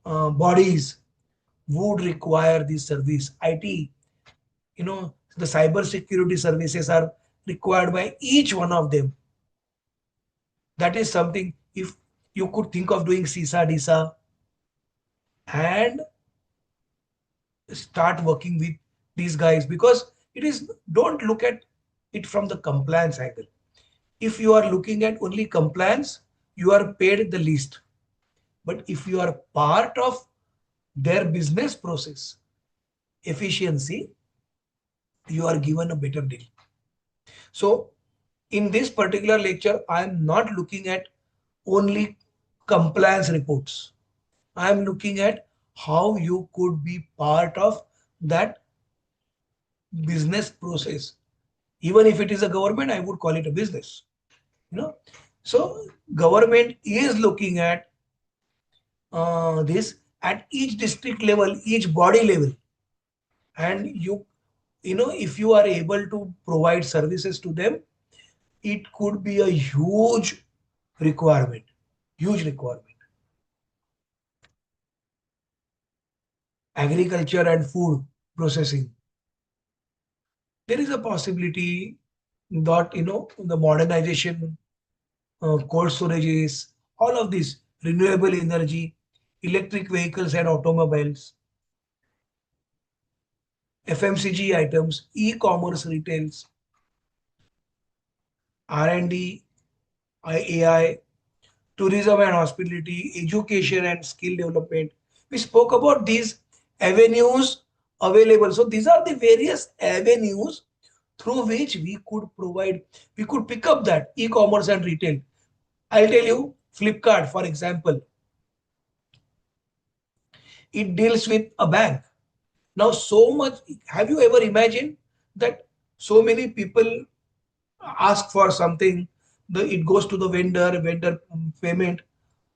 bodies would require this service. IT, the cyber security services are required by each one of them. That is something, if you could think of doing CISA, DISA, and start working with these guys, because it is, don't look at it from the compliance angle. If you are looking at only compliance, you are paid the least. But if you are part of their business process efficiency, you are given a better deal. So in this particular lecture, I am not looking at only compliance reports. I am looking at how you could be part of that business process. Even if it is a government, I would call it a business. So government is looking at this at each district level, each body level, and if you are able to provide services to them, it could be a huge requirement, huge requirement. Agriculture and food processing. There is a possibility that, the modernization, cold storages, all of this renewable energy, electric vehicles and automobiles, FMCG items, e-commerce retails, R&D, AI, tourism and hospitality, education and skill development. We spoke about these avenues available. So these are the various avenues through which we could provide, we could pick up that e-commerce and retail. I'll tell you, Flipkart, for example, it deals with a bank. Now, so much, have you ever imagined that so many people ask for something, it goes to the vendor payment,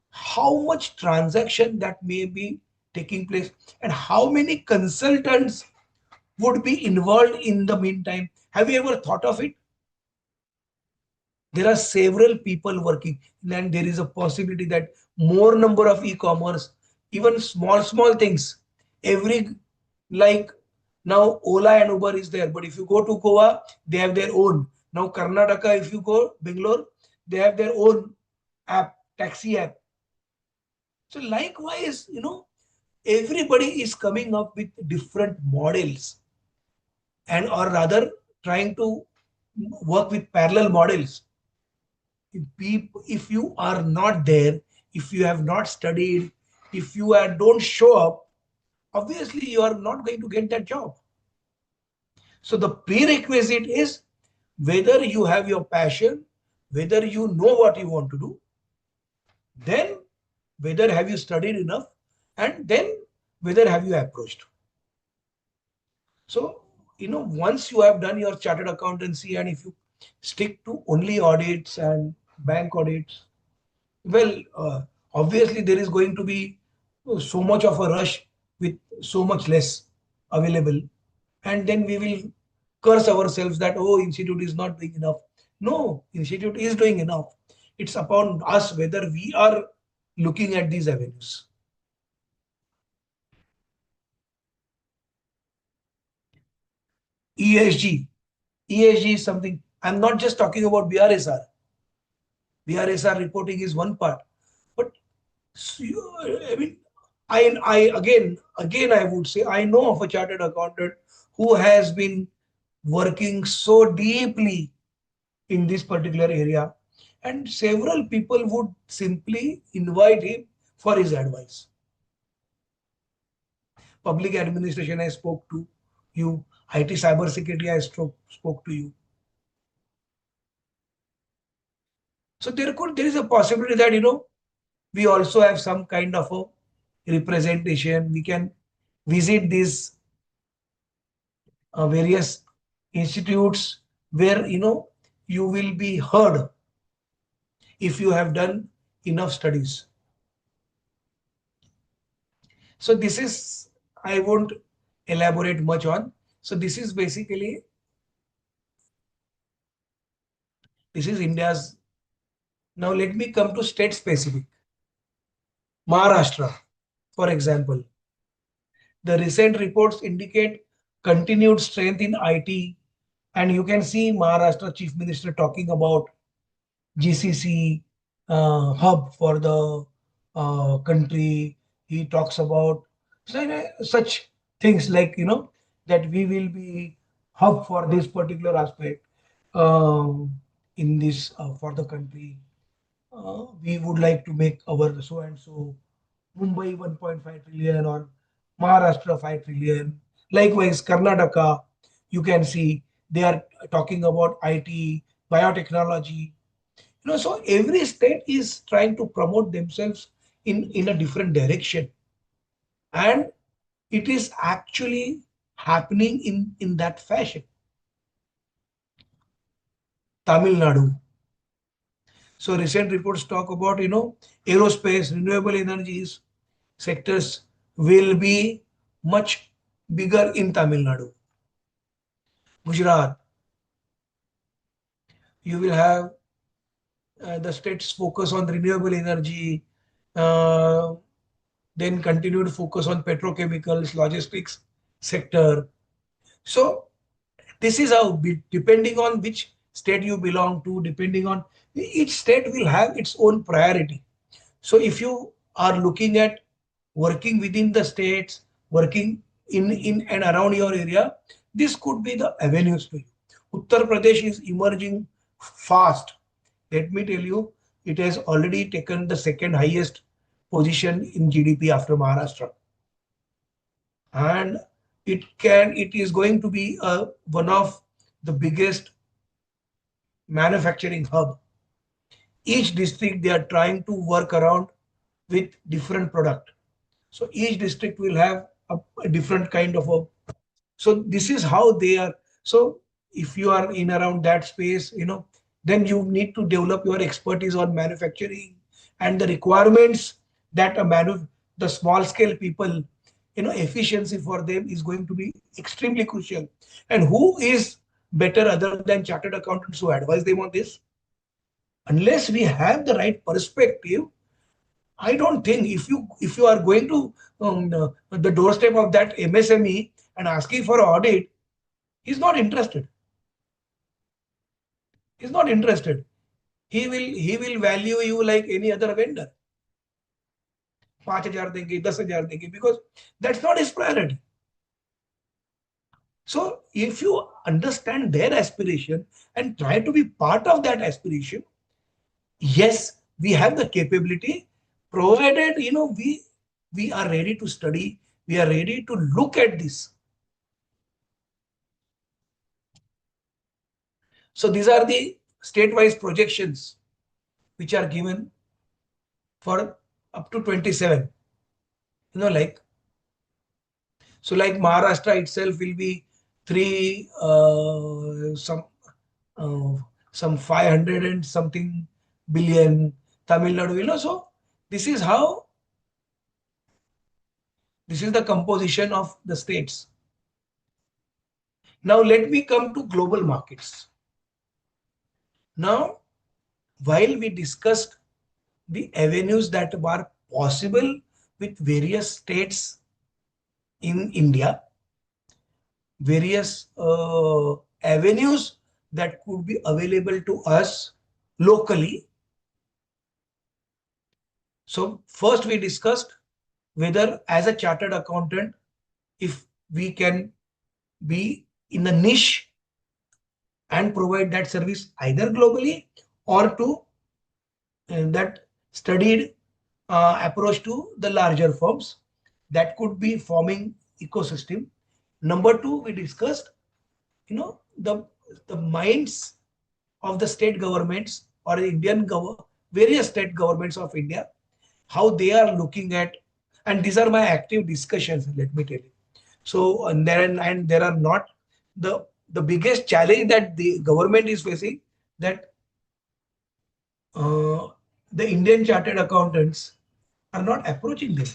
how much transaction that may be taking place and how many consultants would be involved in the meantime. Have you ever thought of it? There are several people working, and there is a possibility that more number of e-commerce, even small things, every, like now Ola and Uber is there, but if you go to Goa, they have their own. Now Karnataka, if you go Bangalore, they have their own app, taxi app. So likewise, everybody is coming up with different models, and or rather trying to work with parallel models. If you are not there, if you have not studied, if you don't show up, obviously you are not going to get that job. So the prerequisite is whether you have your passion, whether you know what you want to do, then whether have you studied enough, and then whether have you approached. So, once you have done your chartered accountancy, and if you stick to only audits and bank audits, well, obviously there is going to be so much of a rush with so much less available. And then we will curse ourselves that, oh, institute is not doing enough. No, institute is doing enough. It's upon us whether we are looking at these avenues. ESG. ESG is something, I'm not just talking about BRSR. BRSR reporting is one part, but I mean, I again, I would say I know of a chartered accountant who has been working so deeply in this particular area, and several people would simply invite him for his advice. Public administration, I spoke to you. IT cyber security, I spoke to you. So there is a possibility that we also have some kind of a representation. We can visit these various institutes where you will be heard if you have done enough studies. So this is, I won't elaborate much on. So this is basically, this is India's. Now let me come to state specific. Maharashtra, for example, the recent reports indicate continued strength in IT, and you can see Maharashtra Chief Minister talking about GCC hub for the country. He talks about such things like that we will be hub for this particular aspect in this for the country. We would like to make our so and so Mumbai 1.5 trillion or Maharashtra 5 trillion. Likewise, Karnataka, you can see they are talking about IT, biotechnology. So every state is trying to promote themselves in a different direction. And it is actually happening in that fashion. Tamil Nadu. So recent reports talk about, aerospace, renewable energies sectors will be much bigger in Tamil Nadu. Gujarat, you will have the state's focus on renewable energy, then continued focus on petrochemicals, logistics sector. So this is how, depending on which state you belong to, depending on each state will have its own priority. So if you are looking at working within the states, working in and around your area, this could be the avenues to you. Uttar Pradesh is emerging fast. Let me tell you, it has already taken the second highest position in GDP after Maharashtra. And it is going to be one of the biggest manufacturing hub. Each district they are trying to work around with different product. So each district will have a different kind of a. So this is how they are. So if you are in around that space, then you need to develop your expertise on manufacturing and the requirements that the small scale people, efficiency for them is going to be extremely crucial. And who is better other than chartered accountants who advise them on this? Unless we have the right perspective, I don't think if you are going to the doorstep of that MSME and asking for audit, he's not interested. He's not interested. He will value you like any other vendor. 5,000 देंगे, 10,000 देंगे, because that's not his priority. So if you understand their aspiration and try to be part of that aspiration, yes, we have the capability, provided we are ready to study, we are ready to look at this. So these are the state-wise projections which are given for up to 27. Like Maharashtra itself will be some 500 and something billion. Tamil Nadu, so this is the composition of the states. Now let me come to global markets. Now, while we discussed the avenues that are possible with various states in India, various avenues that could be available to us locally. So first we discussed whether as a chartered accountant, if we can be in a niche and provide that service either globally or to that studied approach to the larger firms that could be forming ecosystem. Number two, we discussed, the minds of the state governments or the various state governments of India, how they are looking at, and these are my active discussions, let me tell you. So, and there are not the biggest challenge that the government is facing, that the Indian chartered accountants are not approaching them.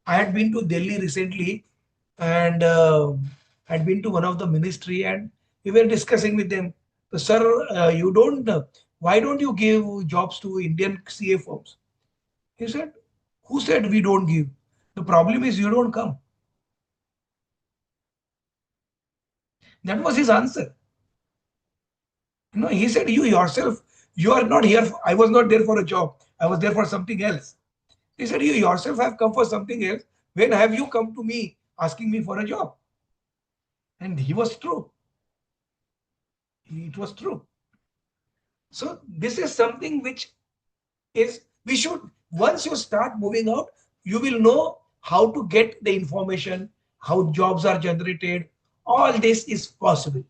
I had been to Delhi recently and had been to one of the ministry, and we were discussing with them, sir, why don't you give jobs to Indian CA firms? He said, who said we don't give? The problem is you don't come. That was his answer. He said, you yourself, you are not here. I was not there for a job. I was there for something else. He said, you yourself have come for something else. When have you come to me asking me for a job? And he was true. It was true. So this is something which is, we should, once you start moving out, you will know how to get the information, how jobs are generated. All this is possible.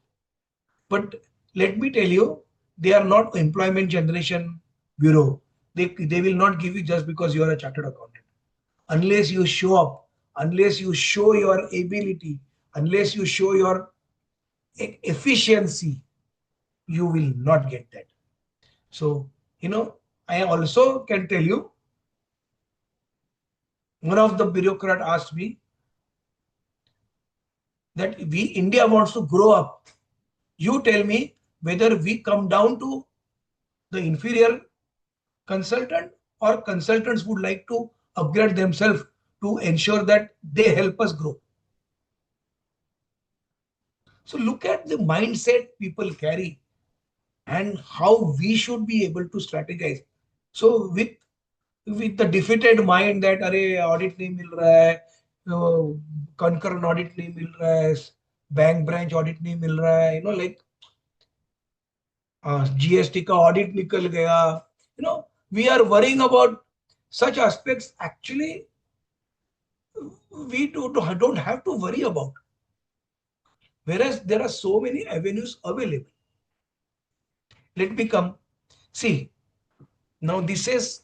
But let me tell you, they are not employment generation bureau. They will not give you just because you are a chartered accountant. Unless you show up, unless you show your ability, unless you show your efficiency, you will not get that. So, I also can tell you, one of the bureaucrat asked me that India wants to grow up. You tell me whether we come down to the inferior consultant or consultants would like to upgrade themselves to ensure that they help us grow. So look at the mindset people carry and how we should be able to strategize. So with with the defeated mind that अरे audit नहीं मिल रहा है, concurrent audit नहीं मिल रहा है, bank branch audit नहीं मिल रहा है, like GST का audit निकल गया, we are worrying about such aspects. Actually, we don't have to worry about, whereas there are so many avenues available. Let me come. See, now this has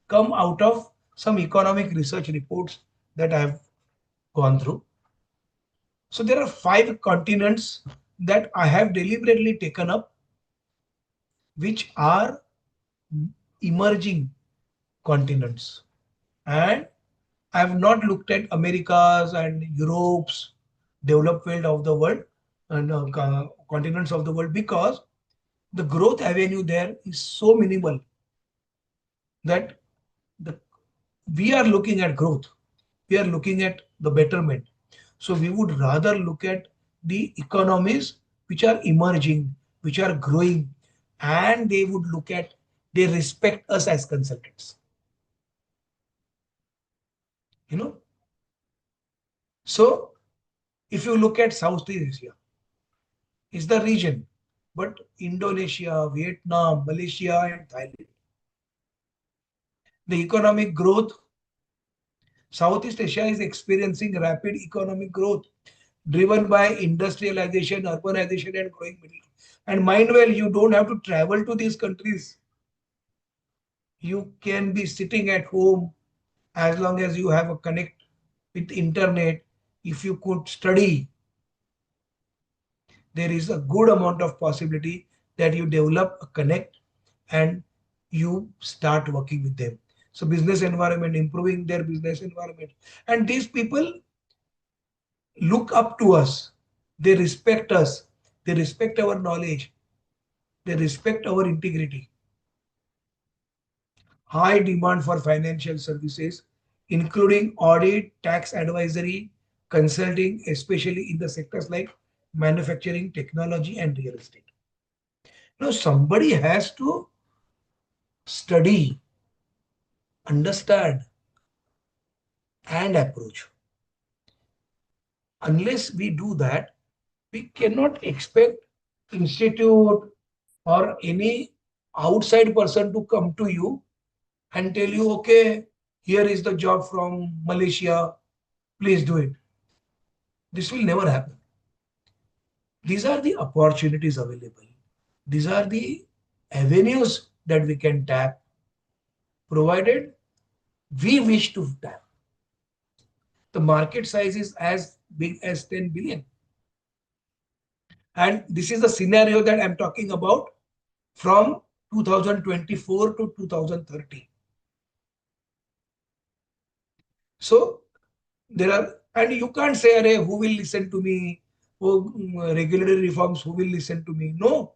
come out of some economic research reports that I have gone through. So there are 5 continents that I have deliberately taken up, which are emerging continents. And I have not looked at Americas and Europe's developed world of the world and continents of the world, because the growth avenue there is so minimal that we are looking at growth. We are looking at the betterment. So we would rather look at the economies which are emerging, which are growing, and they respect us as consultants. So if you look at Southeast Asia, is the region, but Indonesia, Vietnam, Malaysia, and Thailand, the economic growth, Southeast Asia is experiencing rapid economic growth driven by industrialization, urbanization, and growing middle. And mind well, you don't have to travel to these countries. You can be sitting at home as long as you have a connect with internet. If you could study, there is a good amount of possibility that you develop a connect and you start working with them. So business environment, improving their business environment. And these people look up to us. They respect us. They respect our knowledge. They respect our integrity. High demand for financial services, including audit, tax advisory, consulting, especially in the sectors like manufacturing, technology, and real estate. Now, somebody has to study, understand, and approach. Unless we do that, we cannot expect institute or any outside person to come to you and tell you, okay, here is the job from Malaysia, please do it. This will never happen. These are the opportunities available. These are the avenues that we can tap, provided we wish to tap. The market size is as big as 10 billion. And this is the scenario that I'm talking about from 2024 to 2030. So there are, and you can't say, who will listen to me? Oh, regulatory reforms, who will listen to me? No.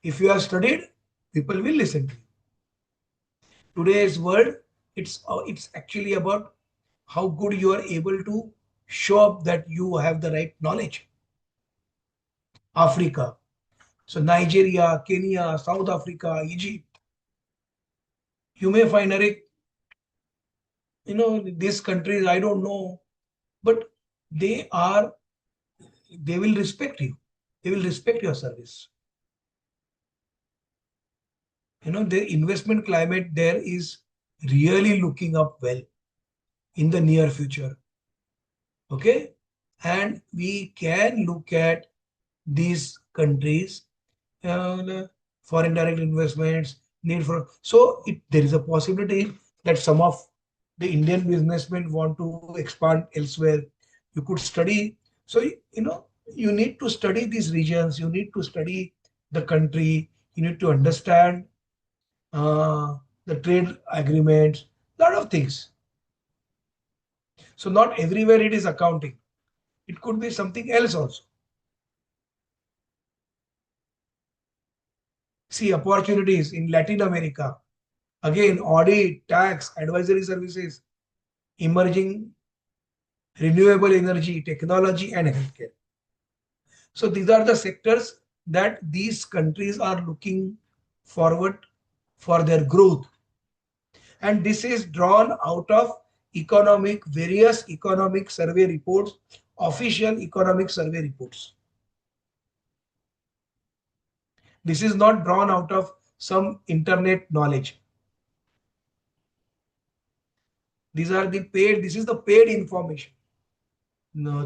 If you have studied, people will listen to you. Today's world, it's actually about how good you are able to show up that you have the right knowledge. Africa. So Nigeria, Kenya, South Africa, Egypt. You may find, these countries, I don't know, but they will respect you. They will respect your service. The investment climate there is really looking up well in the near future. Okay. And we can look at these countries, foreign direct investments, need for, so there is a possibility that some of the Indian businessmen want to expand elsewhere. You could study. So, you need to study these regions. You need to study the country. You need to understand the trade agreements, lot of things. So not everywhere it is accounting. It could be something else also. See opportunities in Latin America. Again, audit, tax, advisory services, emerging renewable energy, technology, and healthcare. So these are the sectors that these countries are looking forward for their growth. And this is drawn out of various economic survey reports, official economic survey reports. This is not drawn out of some internet knowledge. This is the paid information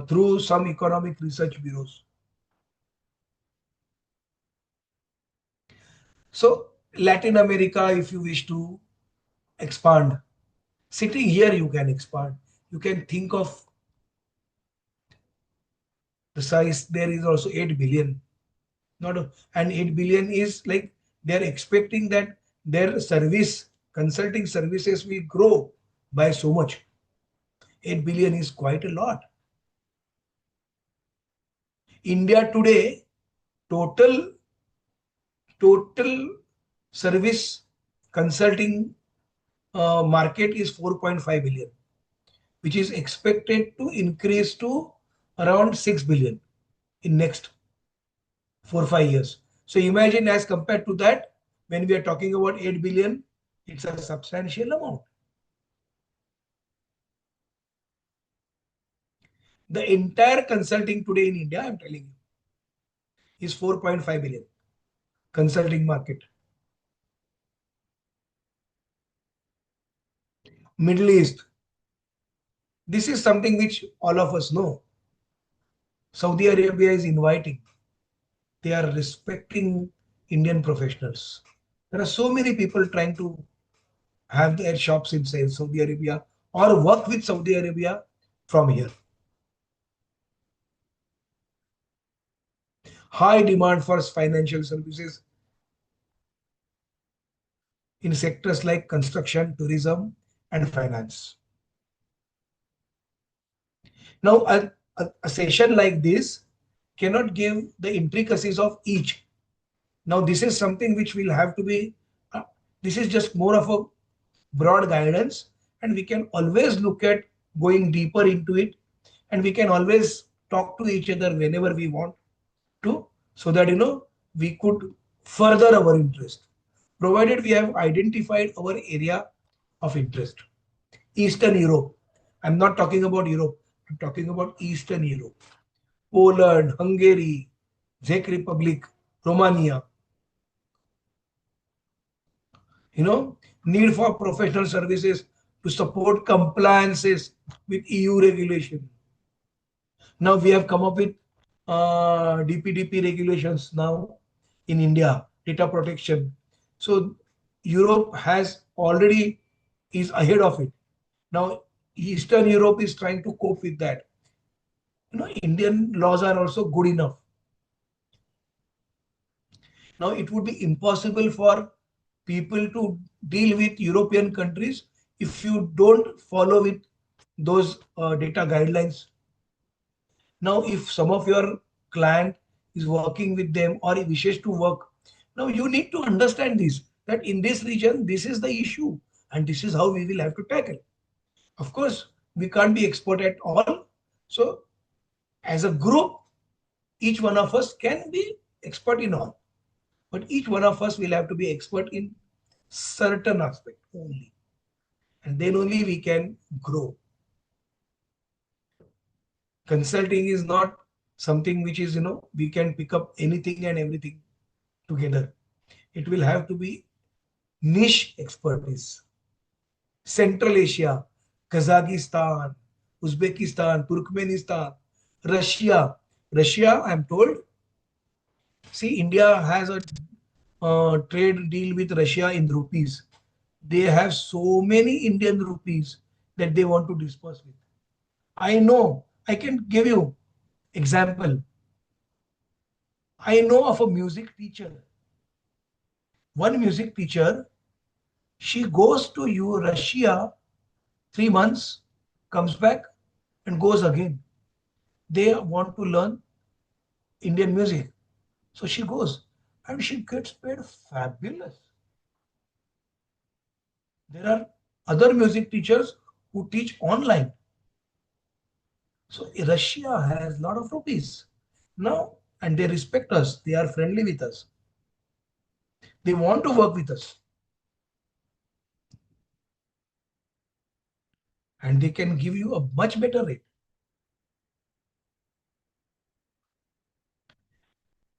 through some economic research bureaus. So Latin America, if you wish to expand, sitting here you can expand. You can think of the size. There is also 8 billion. And 8 billion is like they're expecting that their consulting services will grow by so much. 8 billion is quite a lot. India today, total service consulting market is 4.5 billion, which is expected to increase to around 6 billion in next 4-5 years. So imagine, as compared to that, when we are talking about 8 billion, it's a substantial amount. The entire consulting today in India, I'm telling you, is 4.5 billion consulting market. Middle East, this is something which all of us know. Saudi Arabia is inviting. They are respecting Indian professionals. There are so many people trying to have their shops in, say, Saudi Arabia or work with Saudi Arabia from here. High demand for financial services in sectors like construction, tourism, and finance. Now, a session like this cannot give the intricacies of each. Now, this is something which will have to be, this is just more of a broad guidance, and we can always look at going deeper into it, and we can always talk to each other whenever we want to, so that we could further our interest, provided we have identified our area of interest. Eastern Europe, I'm not talking about Europe, I'm talking about Eastern Europe. Poland, Hungary, Czech Republic, Romania. Need for professional services to support compliances with EU regulation. Now we have come up with DPDP regulations now in India, data protection. So Europe is ahead of it. Now Eastern Europe is trying to cope with that. Indian laws are also good enough. Now it would be impossible for people to deal with European countries if you don't follow with those data guidelines. Now, if some of your client is working with them or wishes to work, now you need to understand this, that in this region, this is the issue and this is how we will have to tackle. Of course, we can't be expert at all. So as a group, each one of us can be expert in all, but each one of us will have to be expert in certain aspect only, and then only we can grow. Consulting is not something which is, we can pick up anything and everything together. It will have to be niche expertise. Central Asia, Kazakhstan, Uzbekistan, Turkmenistan, Russia. Russia, I'm told. See, India has a trade deal with Russia in rupees. They have so many Indian rupees that they want to disperse with. I know, I can give you example. I know of a music teacher. One music teacher, she goes to Russia 3 months, comes back and goes again. They want to learn Indian music. So she goes and she gets paid fabulous. There are other music teachers who teach online. So Russia has a lot of rupees now, and they respect us. They are friendly with us. They want to work with us. and they can give you a much better rate.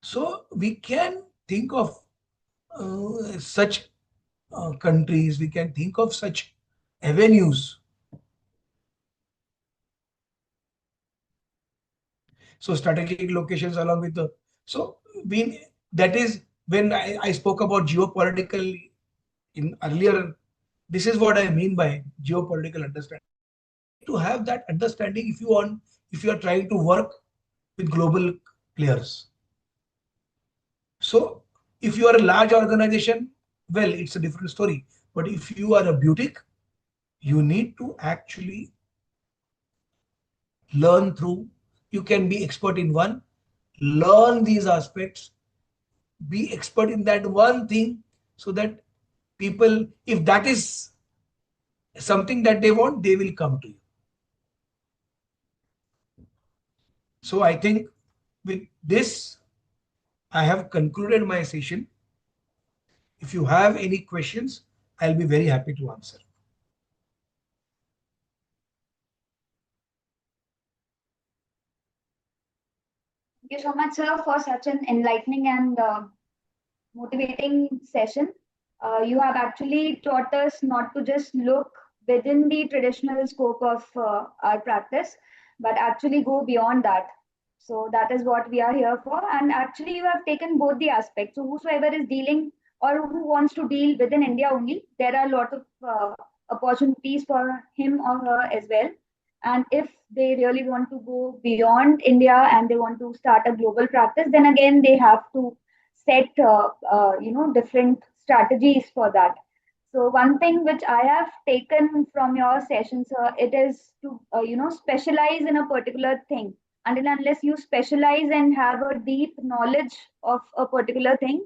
So we can think of such countries, we can think of such avenues. So strategic locations along with the, so we, that is when I spoke about geopolitical in earlier, this is what I mean by geopolitical understanding. To have that understanding if you want, if you are trying to work with global players. So if you are a large organization, well, it's a different story. But if you are a boutique, you need to actually learn through. You can be expert in one, learn these aspects, be expert in that one thing, so that people, if that is something that they want, they will come to you. So I think with this, I have concluded my session. If you have any questions, I'll be very happy to answer. Thank you so much, sir, for such an enlightening and motivating session. You have actually taught us not to just look within the traditional scope of our practice, but actually go beyond that. So that is what we are here for. And actually, you have taken both the aspects. So whosoever is dealing or who wants to deal within India only, there are a lot of opportunities for him or her as well. And if they really want to go beyond India and they want to start a global practice, then again they have to set different strategies for that. So one thing which I have taken from your sessions, it is to specialize in a particular thing. And unless you specialize and have a deep knowledge of a particular thing,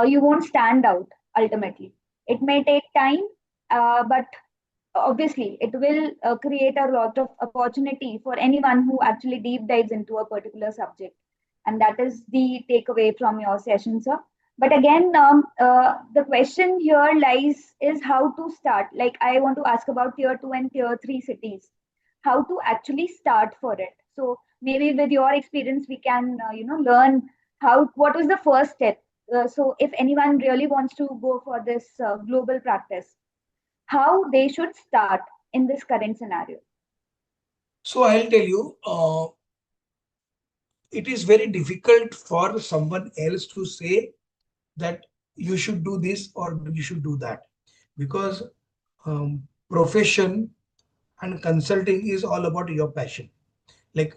you won't stand out ultimately. It may take time, but obviously it will create a lot of opportunity for anyone who actually deep dives into a particular subject. And that is the takeaway from your session, sir. But again, the question here lies is how to start. Like, I want to ask about tier 2 and tier 3 cities, how to actually start for it. So maybe with your experience we can learn how, what was the first step. So if anyone really wants to go for this global practice, how they should start in this current scenario. So I'll tell you, it is very difficult for someone else to say that you should do this or you should do that, because profession and consulting is all about your passion. Like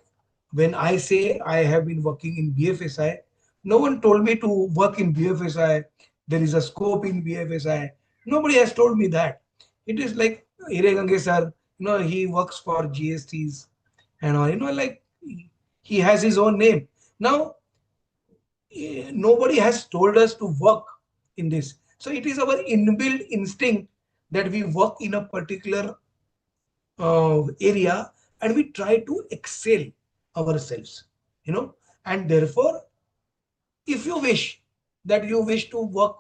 when I say I have been working in BFSI, no one told me to work in BFSI. There is a scope in BFSI. Nobody has told me that. It is like Hire Gange sir, he works for GSTs and all, like he has his own name. Now, nobody has told us to work in this. So it is our inbuilt instinct that we work in a particular area and we try to excel ourselves, and therefore, if you wish that you wish to work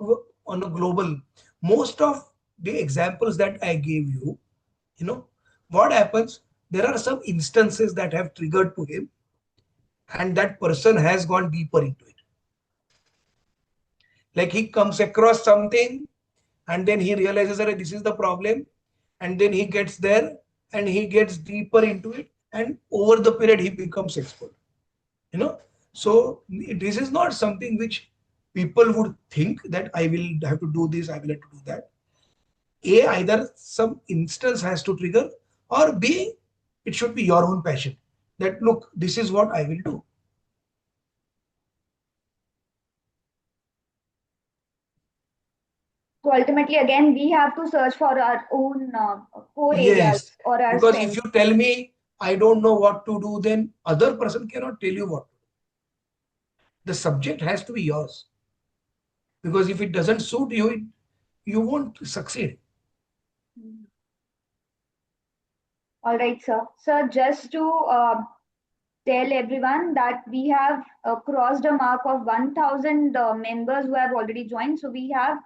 on a global, most of the examples that I gave you, what happens, there are some instances that have triggered to him and that person has gone deeper into it. Like he comes across something and then he realizes that this is the problem, and then he gets there and he gets deeper into it, and over the period he becomes expert. So this is not something which people would think that I will have to do this, I will have to do that. A, either some instance has to trigger, or B, it should be your own passion. That look, this is what I will do. So ultimately, again, we have to search for our own core areas Yes, or our because if strengths. you tell me I don't know what to do, then other person cannot tell you what to do. The subject has to be yours, because if it doesn't suit you, you won't succeed. All right, sir. Sir, just to tell everyone that we have crossed a mark of 1,000 members who have already joined. So we have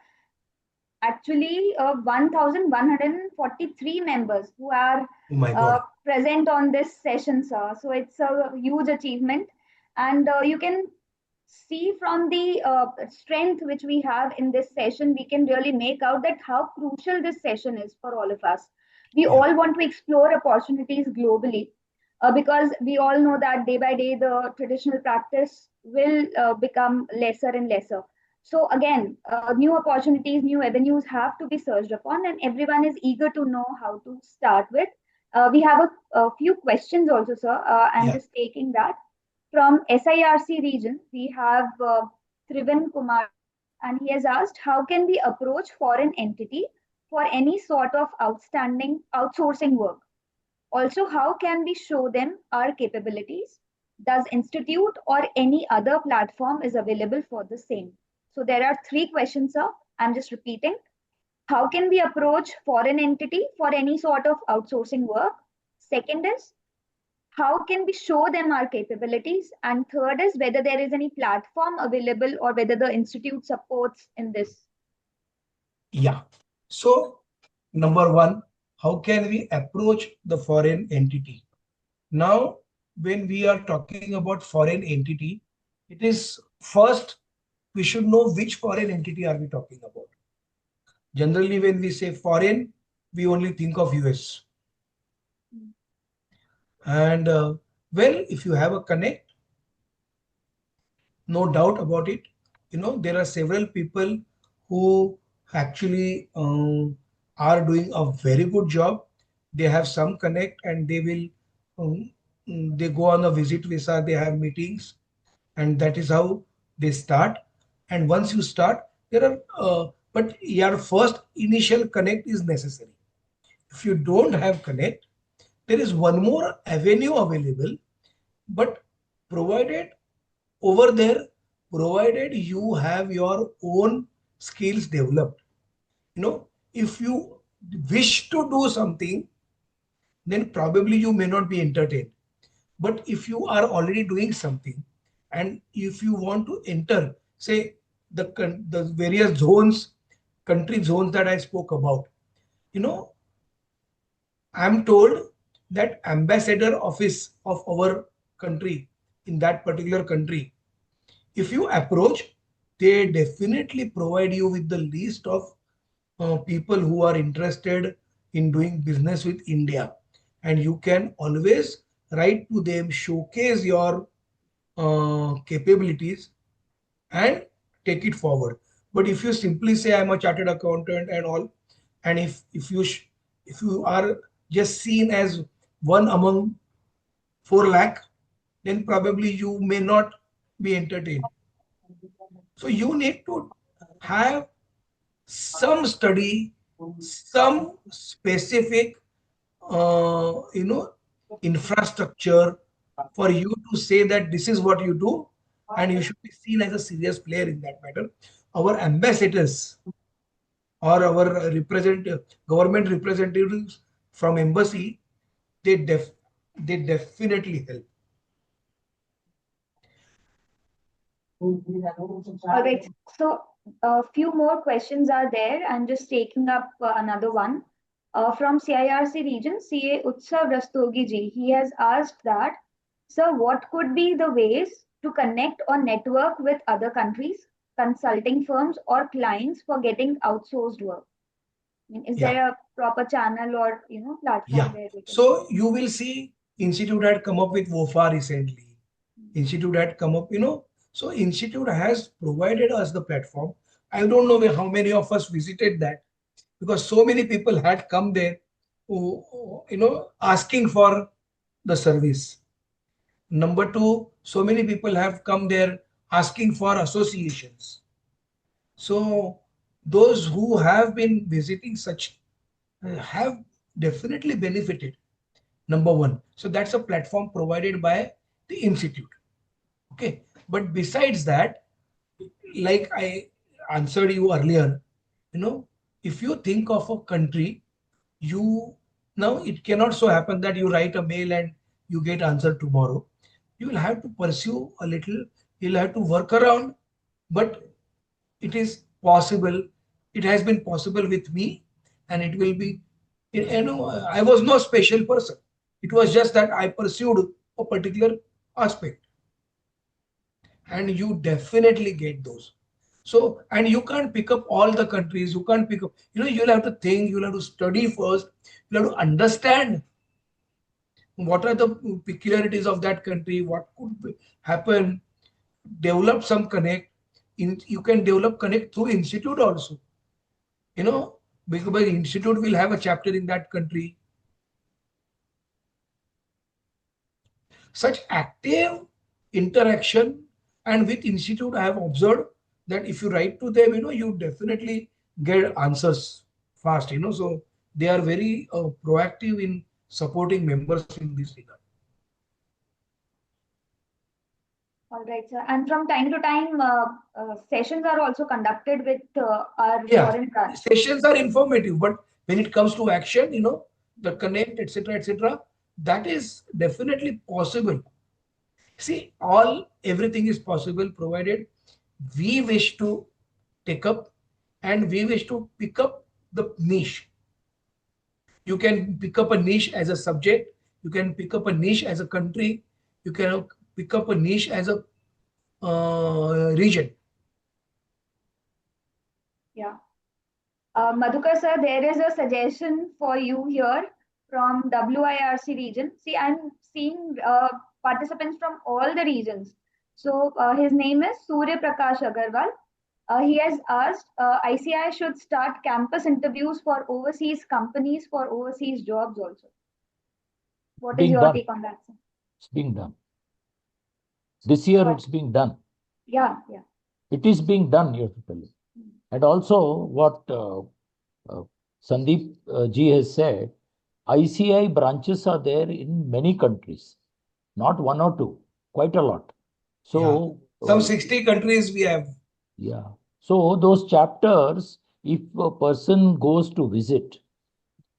actually 1,143 members who are Oh my God. present on this session, sir. So it's a huge achievement. And you can see from the strength which we have in this session, we can really make out that how crucial this session is for all of us. We Yeah. all want to explore opportunities globally because we all know that day by day the traditional practice will become lesser and lesser. So again, new opportunities, new avenues have to be searched upon, and everyone is eager to know how to start with. We have a few questions also, sir. I'm Yeah. just taking that. From SIRC region, we have Trivan Kumar, and he has asked, how can we approach foreign entity for any sort of outstanding outsourcing work? Also, how can we show them our capabilities? Does institute or any other platform is available for the same? So there are three questions, sir. I'm just repeating. How can we approach foreign entity for any sort of outsourcing work? Second is, how can we show them our capabilities? And third is whether there is any platform available or whether the institute supports in this. Yeah. So, number one, how can we approach the foreign entity? Now, when we are talking about foreign entity, it is first we should know which foreign entity are we talking about. Generally, when we say foreign, we only think of US. And well, if you have a connect, no doubt about it, there are several people who actually are doing a very good job. They have some connect and they will they go on a visit visa, they have meetings, and that is how they start. And once you start, there are but your first initial connect is necessary. If you don't have connect, there is one more avenue available, but provided over there, provided you have your own skills developed. If you wish to do something, then probably you may not be entertained. But if you are already doing something, and if you want to enter, say, the various zones, country zones that I spoke about, you know, I'm told that ambassador office of our country in that particular country, if you approach, they definitely provide you with the list of people who are interested in doing business with India. And you can always write to them, showcase your capabilities, and take it forward. But if you simply say I'm a chartered accountant and all, and if you are just seen as one among 4 lakh, then probably you may not be entertained. So you need to have some study, some specific, infrastructure for you to say that this is what you do, and you should be seen as a serious player in that matter. Our ambassadors or our government representatives from embassy, they def they definitely help. All right. So a few more questions are there. I'm just taking up another one. From CIRC region, CA Utsav Rastogi ji, he has asked that, sir, what could be the ways to connect or network with other countries, consulting firms or clients for getting outsourced work? I mean, is Yeah, there a proper channel or platform yeah. where we can? So you will see institute had come up with WOFA recently. Institute had come up, so institute has provided us the platform. I don't know how many of us visited that, because so many people had come there who asking for the service. Number two, so many people have come there asking for associations. So those who have been visiting such have definitely benefited. Number one, so that's a platform provided by the institute. Okay, but besides that, like I answered you earlier, if you think of a country, you now it cannot so happen that you write a mail and you get answer tomorrow. You will have to pursue a little, you'll have to work around, but it is possible it has been possible with me, and it will be, I was no special person. It was just that I pursued a particular aspect, and you definitely get those. So, and you can't pick up all the countries, you can't pick up, you'll have to think, you'll have to study first, you'll have to understand what are the peculiarities of that country, what could happen, develop some connect. You can develop connect through institute also, because institute will have a chapter in that country. Such active interaction, and with institute I have observed that if you write to them, you definitely get answers fast, so they are very proactive in supporting members in this regard. All right, sir. And from time to time, sessions are also conducted with our Yeah, foreign branch. sessions are informative, but when it comes to action, the connect, etc., that is definitely possible. See, everything is possible provided we wish to take up and we wish to pick up the niche. You can pick up a niche as a subject, you can pick up a niche as a country, you can pick up a niche as a region. Yeah. Madhukar sir, there is a suggestion for you here from WIRC region. See, I'm seeing participants from all the regions. So his name is Surya Prakash Agarwal. He has asked ICI should start campus interviews for overseas companies for overseas jobs also. What is your take on that, sir? It's being done. This year it's being done. Yeah. It is being done, you have to tell you. And also what Sandeep ji has said, ICI branches are there in many countries, not one or two, quite a lot. So some 60 countries we have. Yeah. So those chapters, if a person goes to visit,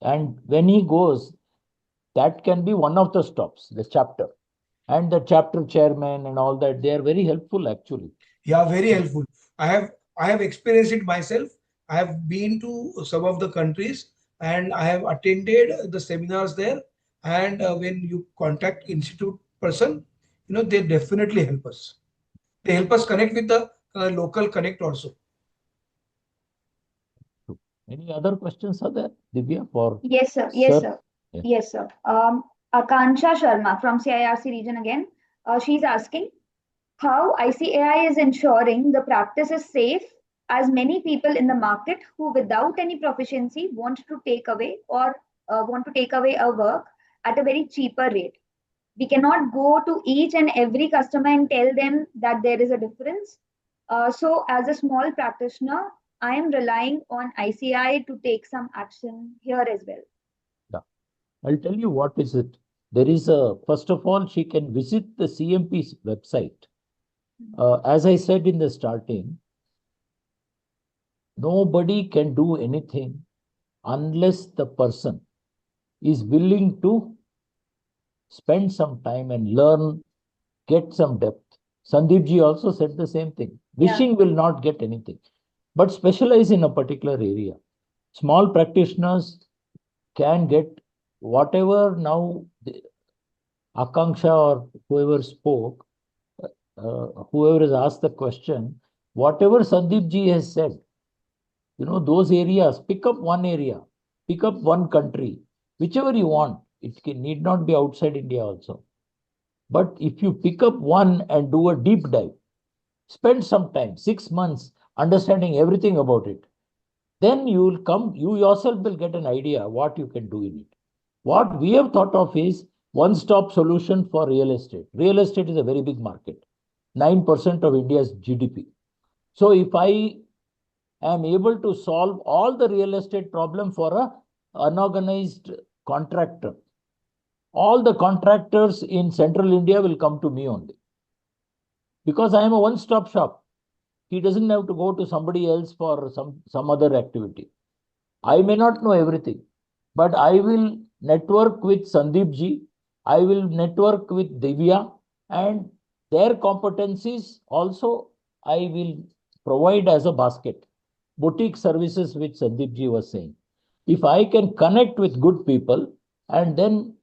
and when he goes, that can be one of the stops, the chapter. And the chapter chairman and all that, they are very helpful actually. Yeah, very helpful. I have experienced it myself. I have been to some of the countries and I have attended the seminars there. And when you contact institute person, they definitely help us. They help us connect with the local connect also. Any other questions are there, Divya? For yes, sir. Yes, sir. Yeah. Yes, sir. Akansha Sharma from CIRC region again. She's asking how ICAI is ensuring the practice is safe, as many people in the market who without any proficiency want to take away a work at a very cheaper rate. We cannot go to each and every customer and tell them that there is a difference. So as a small practitioner, I am relying on ICI to take some action here as well. Yeah. I'll tell you what is it. There is first of all, she can visit the CMP's website. As I said in the starting, nobody can do anything unless the person is willing to spend some time and learn, get some depth. Sandeep ji also said the same thing. Wishing will not get anything, but specialize in a particular area. Small practitioners can get whatever now Akanksha or whoever spoke, whoever has asked the question, whatever Sandeep ji has said, those areas, pick up one area, pick up one country, whichever you want. It need not be outside India also. But if you pick up one and do a deep dive, spend some time, 6 months, understanding everything about it, then you yourself will get an idea what you can do in it. What we have thought of is one-stop solution for real estate. Real estate is a very big market, 9% of India's GDP. So if I am able to solve all the real estate problem for a unorganized contractor, all the contractors in central India will come to me only. Because I am a one-stop shop. He doesn't have to go to somebody else for some other activity. I may not know everything, but I will network with Sandeep ji. I will network with Divya, and their competencies also I will provide as a basket. boutique services which Sandeep ji was saying. If I can connect with good people and then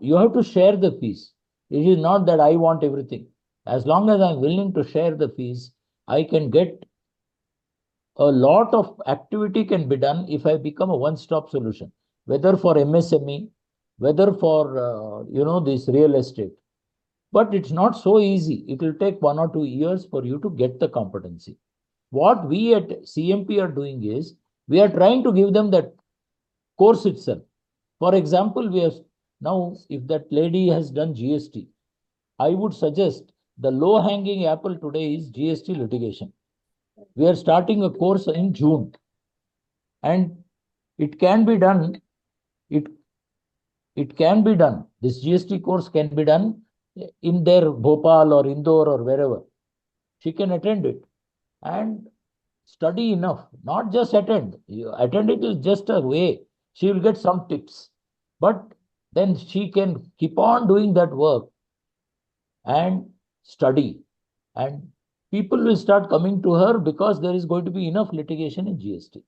you have to share the fees. It is not that I want everything. As long as I'm willing to share the fees, I can get a lot of activity can be done if I become a one-stop solution, whether for MSME, whether for, this real estate. But it's not so easy. It will take 1 or 2 years for you to get the competency. What we at CMP are doing is, we are trying to give them that course itself. For example, we have now, if that lady has done GST, I would suggest the low-hanging apple today is GST litigation. We are starting a course in June, and it can be done. It can be done. This GST course can be done in their Bhopal or Indore or wherever. She can attend it and study enough, not just attend. You attend it is just a way. She will get some tips, but then she can keep on doing that work and study, and people will start coming to her because there is going to be enough litigation in GST.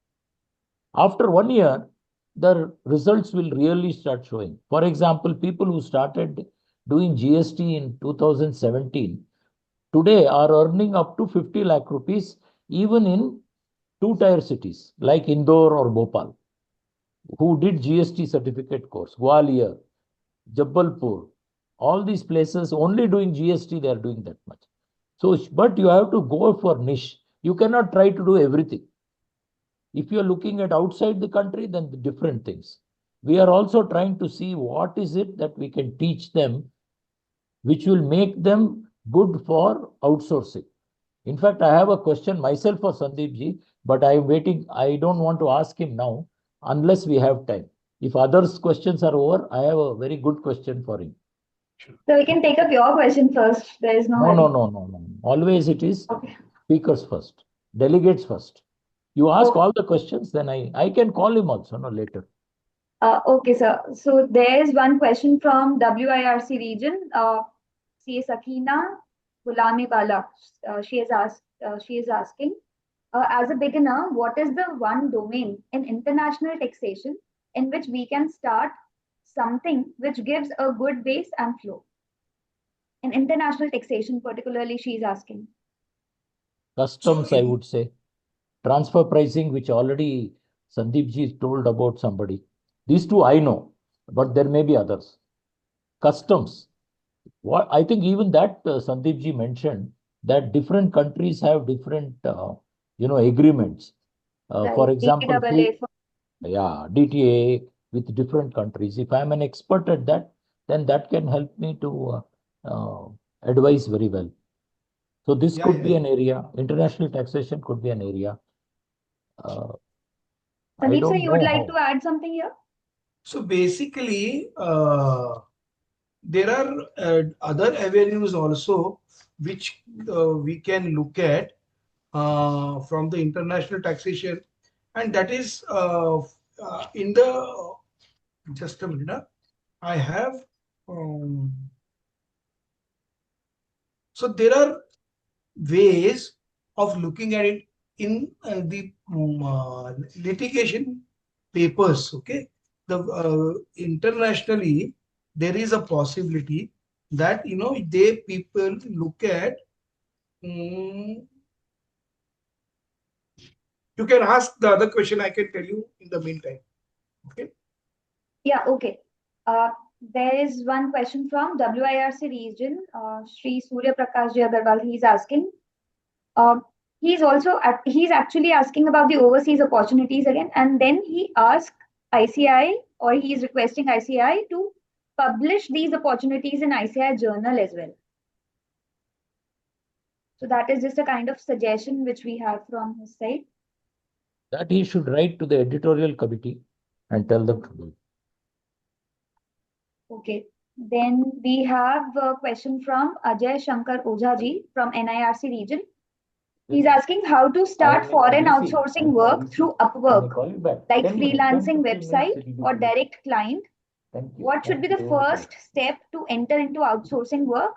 After 1 year, the results will really start showing. For example, people who started doing GST in 2017 today are earning up to 50 lakh rupees even in 2-tier cities like Indore or Bhopal, who did GST certificate course, Gwalior, Jabalpur, all these places only doing GST, they are doing that much. So, but you have to go for niche. You cannot try to do everything. If you are looking at outside the country, then the different things. We are also trying to see what is it that we can teach them, which will make them good for outsourcing. In fact, I have a question myself for Sandeep ji, but I am waiting. I don't want to ask him now unless we have time. If others' questions are over, I have a very good question for him. So we can take up your question first. There is no hurry. No. Always it is Okay. speakers first, delegates first. You ask Okay. all the questions, then I can call him also later. Okay, sir. So there is one question from WIRC region. CA Sakina Gulami Bala. She is asking, as a beginner, what is the one domain in international taxation in which we can start something which gives a good base and flow? In international taxation, particularly, she is asking. Customs, I would say. Transfer pricing, which already Sandeep ji told about somebody. These two I know, but there may be others. Customs. What I think even that Sandeep ji mentioned that different countries have different, agreements. For example, DTA with different countries. If I'm an expert at that, then that can help me to advise very well. So this could be an area. International taxation could be an area. Sandeep sir, you would like to add something here? So basically, there are other avenues also which we can look at from the international taxation, and that is in the just a minute. I have so there are ways of looking at it in the litigation papers. Okay, the internationally there is a possibility that people look at. You can ask the other question. I can tell you in the meantime. Okay. Yeah. Okay. There is one question from WIRC region. Sri Surya Prakash Agarwal. He's asking. He's actually asking about the overseas opportunities again, and then he asked ICAI, or he is requesting ICAI to publish these opportunities in ICAI journal as well. So that is just a kind of suggestion which we have from his side. That he should write to the editorial committee and tell them to do. Okay. Then we have a question from Ajay Shankar Ojaji from NIRC region. He's asking how to start foreign outsourcing work through Upwork, like freelancing website or direct client. What should be the first step to enter into outsourcing work?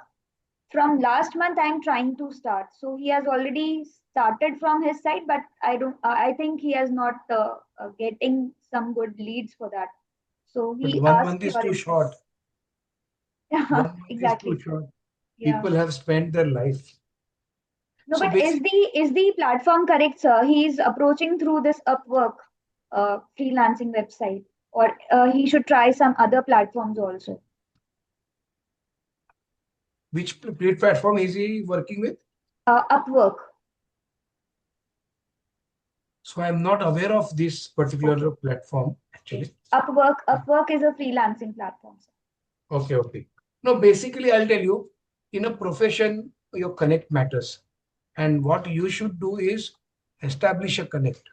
From last month, I'm trying to start. So he has already started from his side, but I don't. I think he has not getting some good leads for that. So But he 1 month asked is your too advice. short. 1 month is too Exactly. short. Yeah. People have spent their life. No, So but is the platform correct, sir? He's approaching through this Upwork freelancing website, or he should try some other platforms also. which platform is he working with? Upwork. So I'm not aware of this particular Okay. platform actually. Upwork is a freelancing platform, sir. Okay. No, basically I'll tell you, in a profession, your connect matters. And what you should do is establish a connect.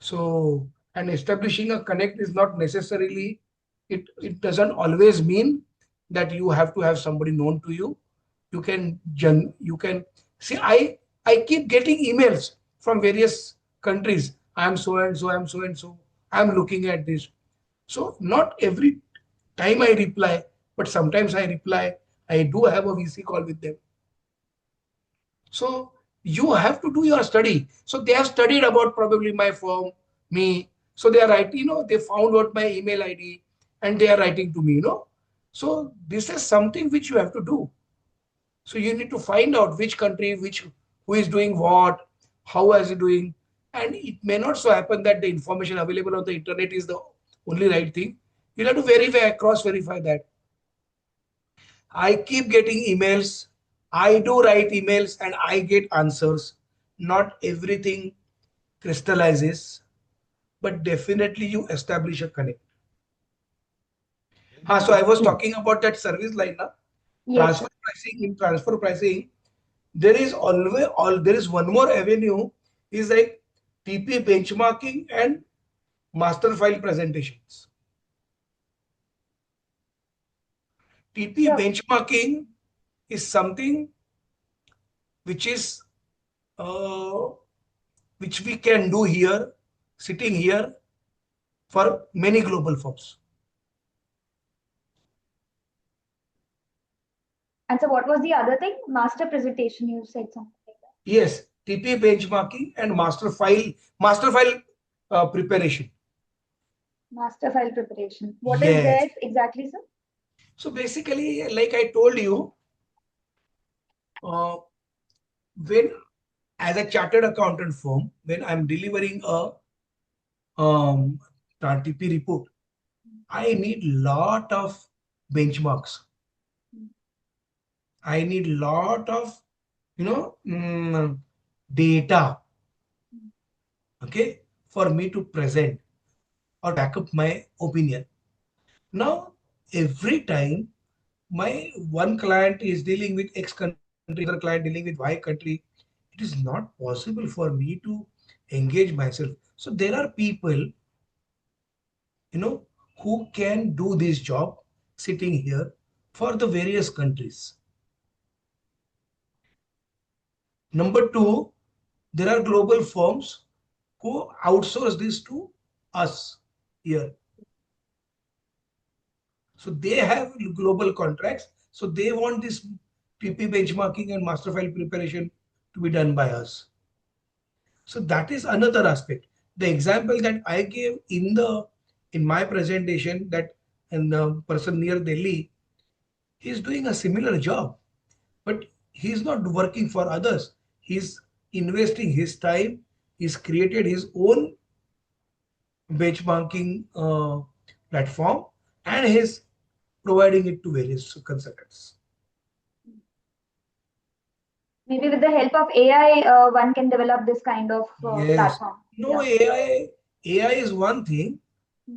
So, and establishing a connect is not necessarily, it doesn't always mean that you have to have somebody known to you. You can see, I keep getting emails from various countries. I'm so and so, I'm so and so, I'm looking at this. So not every time I reply, but sometimes I reply. I do have a VC call with them. So you have to do your study. So they have studied about probably my firm, me. So they are writing, they found out my email ID and they are writing to me. So this is something which you have to do. So you need to find out which country, who is doing what, how is it doing. And it may not so happen that the information available on the internet is the only right thing. You'll have to verify, cross verify that. I keep getting emails. I do write emails and I get answers. Not everything crystallizes, but definitely you establish a connect. So I was talking about that service line now. Yes, Transfer sir. pricing, in transfer pricing, there is one more avenue is like TP benchmarking and master file presentations. TP So benchmarking is something which is uh, which we can do here, sitting here for many global firms. and so what was the other thing? Master presentation. You said something like that. Yes, TP benchmarking and master file preparation. Master file preparation. What is Yes. that exactly, sir? So basically, like I told you, uh, when as a chartered accountant firm, when I'm delivering a um, TP report, I need lot of benchmarks. I need lot of data, okay, for me to present or back up my opinion. Now, every time my one client is dealing with X country, other client dealing with Y country, it is not possible for me to engage myself. So there are people, who can do this job sitting here for the various countries. Number two, there are global firms who outsource this to us here. So they have global contracts. So they want this TP benchmarking and master file preparation to be done by us. So that is another aspect. The example that I gave in my presentation, that and the person near Delhi, he's doing a similar job, but he's not working for others. He's investing his time. He's created his own benchmarking platform and he's providing it to various consultants. Maybe with the help of AI, one can develop this kind of Yes. platform. No, Yeah. AI is one thing.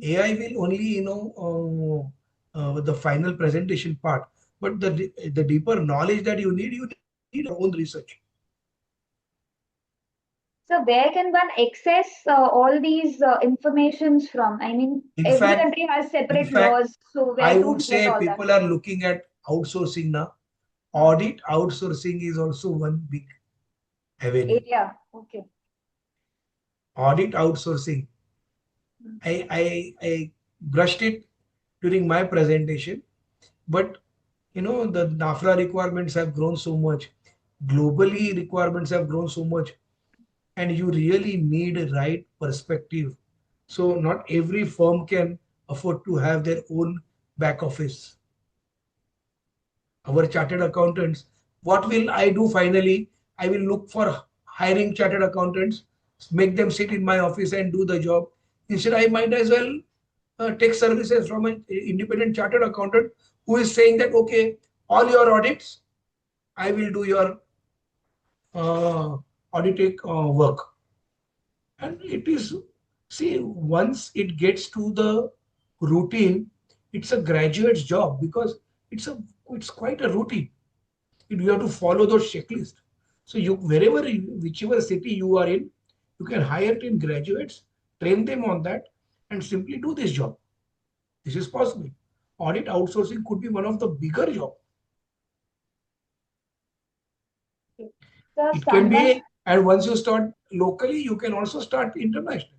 AI will only, the final presentation part. But the deeper knowledge that you need your own research. So where can one access all these informations from? I mean, In every fact, country has in separate fact, laws. So I where would to get say all that? people are looking at outsourcing now. Audit outsourcing is also one big avenue. Area. Okay. Audit outsourcing. I brushed it during my presentation, but The NAFRA requirements have grown so much. Globally, requirements have grown so much, and you really need a right perspective. So not every firm can afford to have their own back office. Our chartered accountants, what will I do finally? I will look for hiring chartered accountants, make them sit in my office and do the job. Instead, I might as well take services from an independent chartered accountant who is saying that, okay, all your audits, I will do your auditing work. And it is, see, once it gets to the routine, it's a graduate's job because it's quite a routine. You have to follow those checklists. So whichever city you are in, you can hire 10 graduates, train them on that, and simply do this job. This is possible. Audit outsourcing could be one of the bigger jobs. So It can someone, be, and once you start locally, you can also start internationally.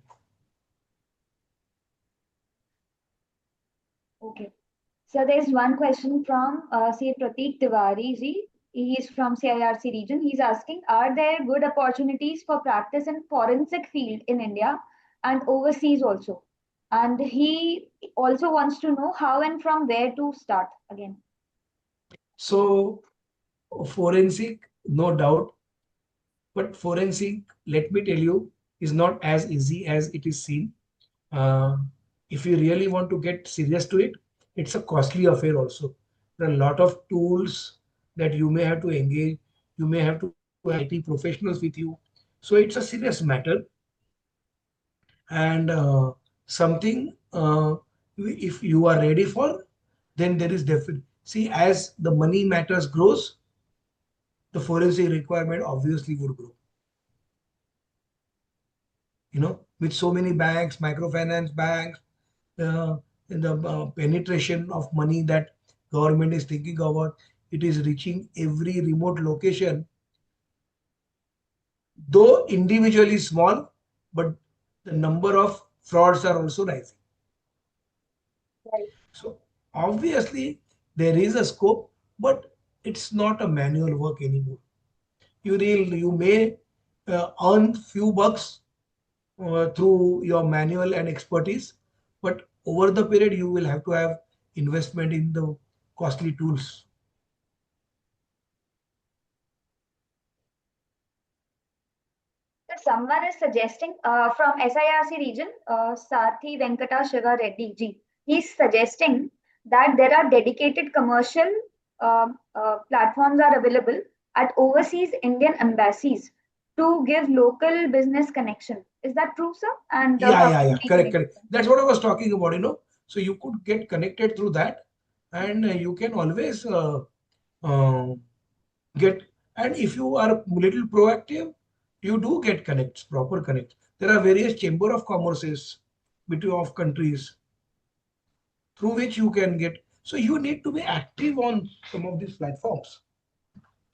okay. So there's one question from say Prateek Tiwari ji. He is from CIRC region. He's asking, are there good opportunities for practice in forensic field in India and overseas also? And he also wants to know how and from where to start again. So forensic, no doubt, but forensic, let me tell you, is not as easy as it is seen. Uh, if you really want to get serious to it, it's a costly affair also. There are a lot of tools that you may have to engage. You may have to have IT professionals with you. So it's a serious matter. And something, if you are ready for, then there is definitely, see, as the money matters grows, the forensic requirement obviously would grow. With so many banks, microfinance banks, the penetration of money that government is thinking about, it is reaching every remote location, though individually small, but the number of frauds are also rising. Right. So obviously there is a scope, but it's not a manual work anymore. You may earn few bucks through your manual and expertise, but over the period you will have to have investment in the costly tools. So someone is suggesting from SIRC region, Sathi Venkata Shiva Reddy ji. He's suggesting that there are dedicated commercial platforms are available at overseas Indian embassies to give local business connection. Is that true, sir? And Yeah, how yeah, can yeah, we correct, connect correct. with them? That's what I was talking about. So you could get connected through that, and you can always uh, get, and if you are a little proactive, you do get connects, proper connects. There are various chamber of commerces between of countries through which you can get. So you need to be active on some of these platforms.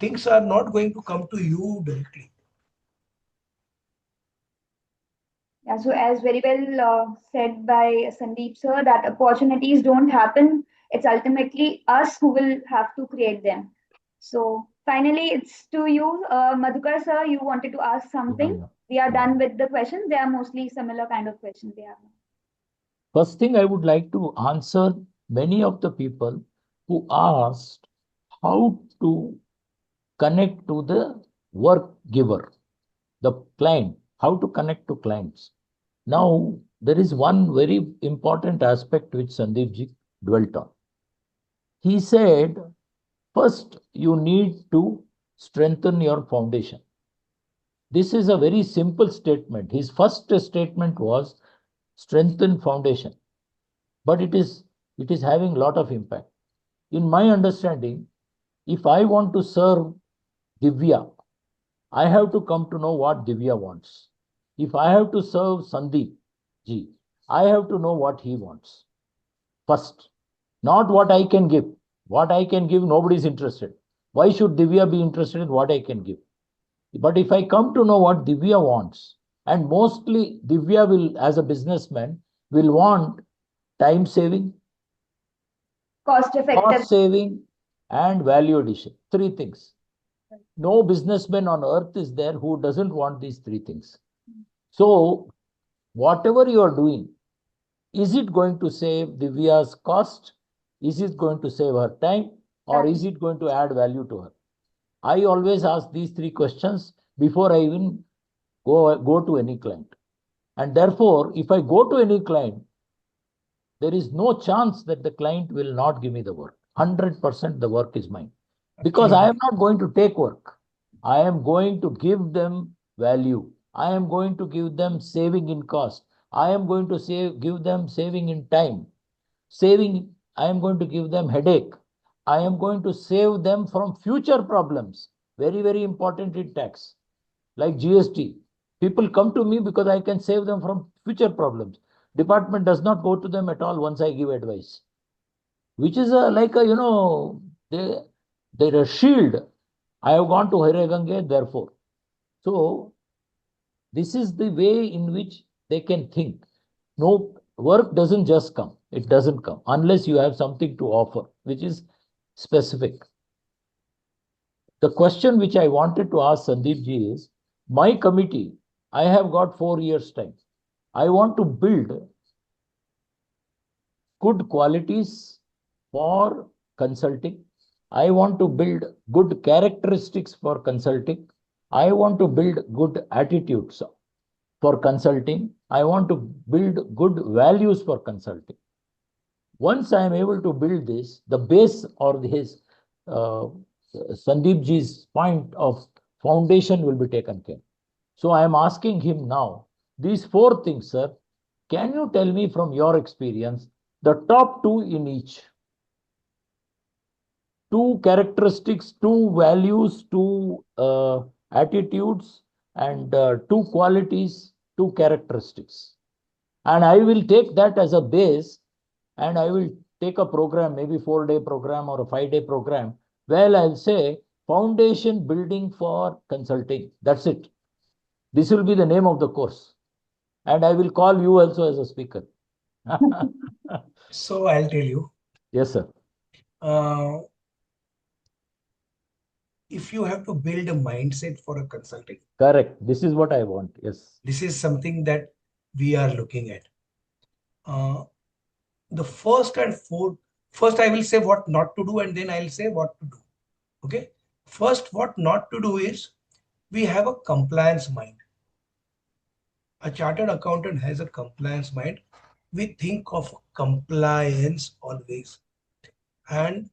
Things are not going to come to you directly. Yeah, so as very well said by Sandeep sir, that opportunities don't happen. It's ultimately us who will have to create them. So finally, it's to you, Madhukar sir. You wanted to ask Yeah, something. yeah, We are yeah. done with the questions. They are mostly similar kind of questions we have. First thing I would like to answer many of the people who asked how to connect to the work giver, the client, how to connect to clients. Now, there is one very important aspect which Sandeep ji dwelt on. He said, first, you need to strengthen your foundation. This is a very simple statement. His first statement was strengthen foundation, but it is having a lot of impact. In my understanding, if I want to serve Divya, I have to come to know what Divya wants. If I have to serve Sandeep ji, I have to know what he wants first, not what I can give. What I can give, nobody is interested. Why should Divya be interested in what I can give? But if I come to know what Divya wants, and mostly Divya will, as a businessman, will want time saving, Cost effective. cost saving, and value addition. Three things. No businessman on earth is there who doesn't want these three things. So whatever you are doing, is it going to save Divya's cost? Is it going to save her time? Or is it going to add value to her? I always ask these three questions before I even go to any client. And therefore, if I go to any client, there is no chance that the client will not give me the work. 100% the work is mine. Because I am not going to take work. I am going to give them value. I am going to give them saving in cost. I am going to give them saving in time. I am going to give them headache. I am going to save them from future problems. Very, very important in tax. Like GST. People come to me because I can save them from future problems. Department does not go to them at all once I give advice. Which is they're a shield. I have gone to Harigange, therefore. So this is the way in which they can think. No, work doesn't just come. It doesn't come unless you have something to offer, which is specific. The question which I wanted to ask Sandeep ji is, my committee, I have got 4 years time. I want to build good qualities for consulting. I want to build good characteristics for consulting. I want to build good attitudes for consulting. I want to build good values for consulting. Once I am able to build this, the base or his Sandeep ji's point of foundation will be taken care. So I am asking him now, these 4 things, sir, can you tell me from your experience, the top 2 in each? 2 characteristics, 2 values, 2 attitudes, and 2 qualities, 2 characteristics. And I will take that as a base, and I will take a program, maybe 4-day program or a 5-day program, where I'll say foundation building for consulting. That's it. This will be the name of the course. And I will call you also as a speaker. So I'll tell you. Yes, sir. If you have to build a mindset for a consulting. Correct. This is what I want. Yes. This is something that we are looking at. The first and fourth, first I will say what not to do and then I'll say what to do. Okay. First, what not to do is we have a compliance mind. A chartered accountant has a compliance mind. We think of compliance always. And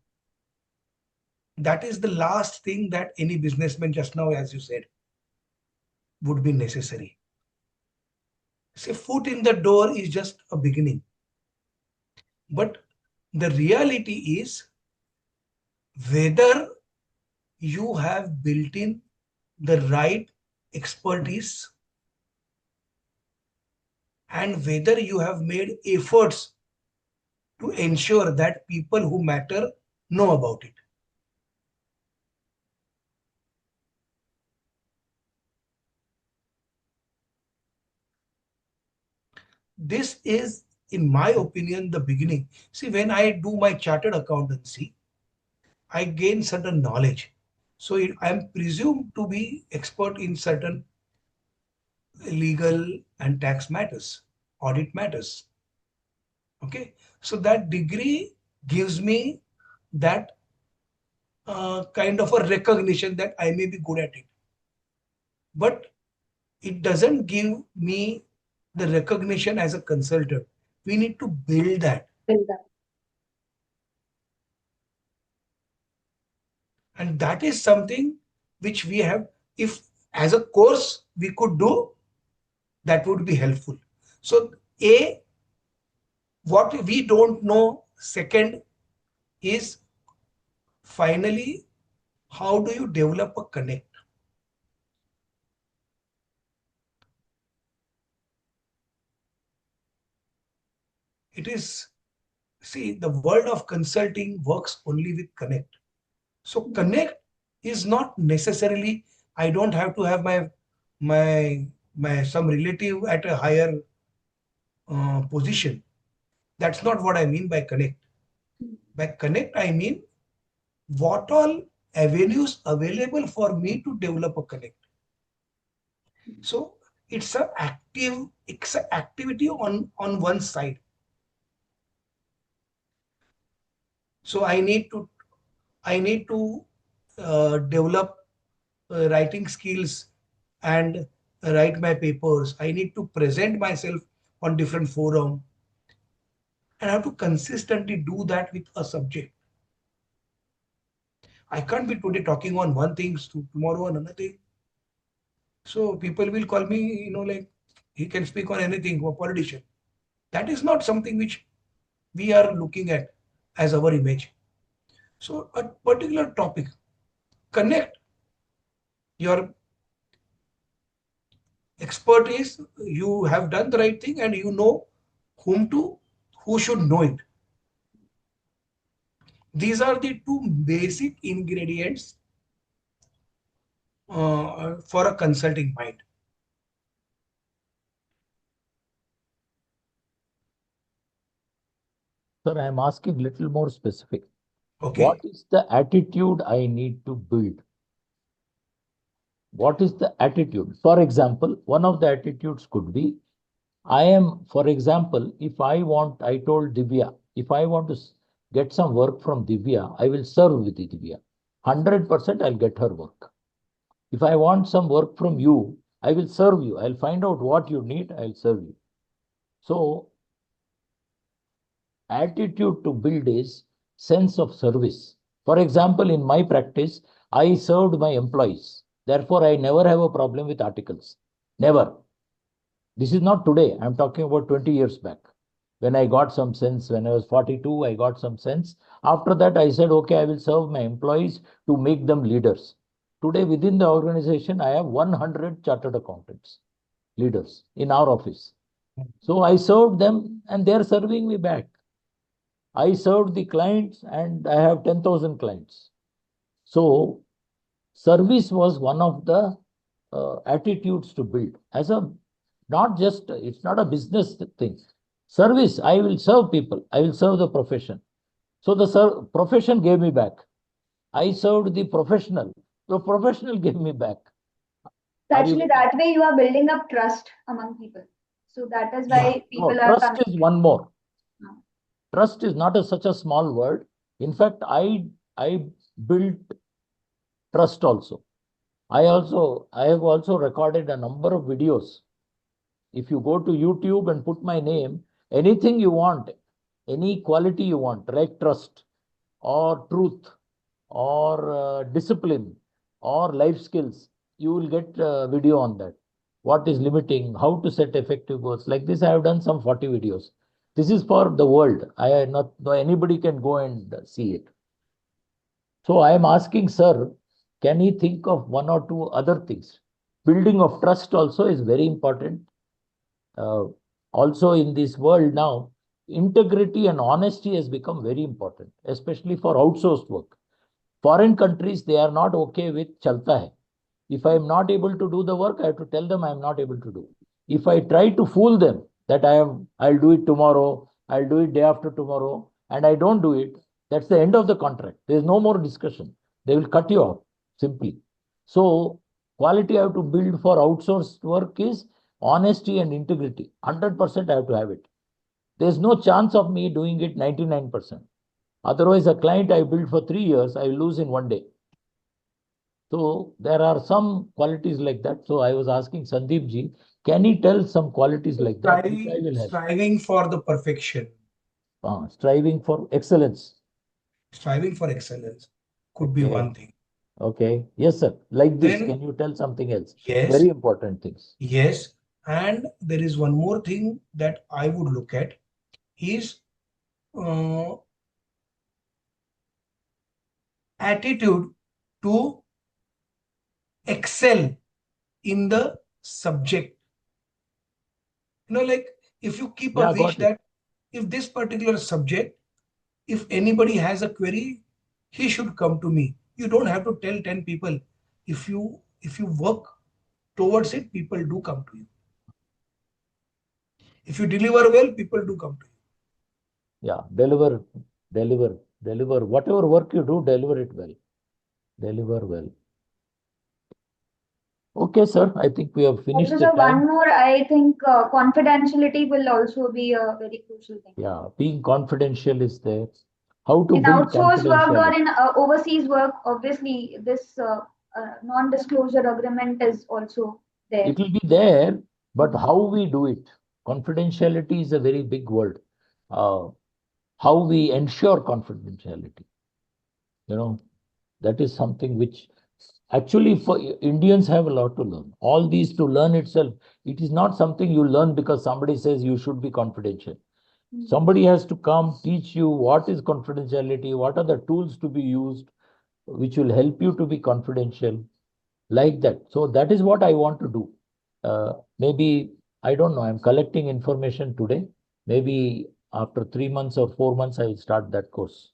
that is the last thing that any businessman just now, as you said, would be necessary. Say foot in the door is just a beginning. But the reality is whether you have built in the right expertise and whether you have made efforts to ensure that people who matter know about it. This is, in my opinion, the beginning. See, when I do my chartered accountancy, I gain certain knowledge. So I am presumed to be expert in certain legal and tax matters, audit matters. Okay, so that degree gives me that kind of a recognition that I may be good at it. But it doesn't give me the recognition as a consultant. We need to build that. And that is something which we have, if as a course we could do, that would be helpful. So A, what we don't know. Second is finally, how do you develop a connect? It is, see, the world of consulting works only with connect. So connect is not necessarily, I don't have to have my some relative at a higher position. That's not what I mean by connect. By connect, I mean what all avenues available for me to develop a connect. So it's a activity on one side. So I need to develop writing skills and write my papers. I need to present myself on different forum, and I have to consistently do that with a subject. I can't be today talking on one thing, tomorrow on another thing. So people will call me, like he can speak on anything, a politician. That is not something which we are looking at as our image. So a particular topic, connect your expertise, you have done the right thing and you know who should know it. These are the two basic ingredients for a consulting mind. Sir, I am asking little more specific. Okay. What is the attitude I need to build? What is the attitude? For example, one of the attitudes could be, for example, if I told Divya, if I want to get some work from Divya, I will serve with Divya. 100% I'll get her work. If I want some work from you, I will serve you. I'll find out what you need, I'll serve you. So, attitude to build is sense of service. For example, in my practice, I served my employees. Therefore, I never have a problem with articles. Never. This is not today. I'm talking about 20 years back. When I got some sense, when I was 42, I got some sense. After that, I said, okay, I will serve my employees to make them leaders. Today, within the organization, I have 100 chartered accountants, leaders in our office. So I served them and they're serving me back. I served the clients and I have 10,000 clients. So service was one of the attitudes to build as a, not just, it's not a business thing. Service, I will serve people. I will serve the profession. So the profession gave me back. I served the professional. The professional gave me back. Actually, that way you are building up trust among people. So that is why people are trust is one more. No. Trust is not such a small word. In fact, I built trust also. I have also recorded a number of videos. If you go to YouTube and put my name, anything you want, any quality you want, like trust or truth or discipline or life skills, you will get a video on that. What is limiting, how to set effective goals. Like this, I have done some 40 videos. This is for the world. Anybody can go and see it. So I am asking, sir, can he think of one or two other things? Building of trust also is very important. Also in this world now, integrity and honesty has become very important, especially for outsourced work. Foreign countries, they are not okay with chalta hai. If I am not able to do the work, I have to tell them I am not able to do. If I try to fool them that I'll do it tomorrow, I'll do it day after tomorrow, and I don't do it, that's the end of the contract. There's no more discussion. They will cut you off simply. So quality I have to build for outsourced work is honesty and integrity. 100% I have to have it. There's no chance of me doing it 99%. Otherwise, a client I built for 3 years, I will lose in one day. So there are some qualities like that. So I was asking Sandeep ji, can he tell some qualities like that? Striving for the perfection. Striving for excellence. Striving for excellence could be one thing. Okay. Yes, sir. Like this, can you tell something else? Yes. Very important things. Yes. And there is one more thing that I would look at is attitude to excel in the subject. Like if you keep a wish that if this particular subject, if anybody has a query, he should come to me. You don't have to tell 10 people. If you work towards it, people do come to you. If you deliver well, people do come to you. Yeah, deliver Deliver whatever work you do, deliver it well. Deliver well. Okay, sir. I think we have finished Also, the sir, time. one more, I think confidentiality will also be a very crucial thing. Yeah, being confidential is there. How to In build outsourced work or confidentiality? in overseas work, obviously, this non-disclosure agreement is also there. It will be there, but how we do it? Confidentiality is a very big word. How we ensure confidentiality? That is something which actually for Indians have a lot to learn. All these to learn itself, it is not something you learn because somebody says you should be confidential. Somebody has to come teach you what is confidentiality, what are the tools to be used, which will help you to be confidential, like that. So that is what I want to do. Maybe, I don't know, I'm collecting information today. Maybe after 3 months or 4 months, I will start that course.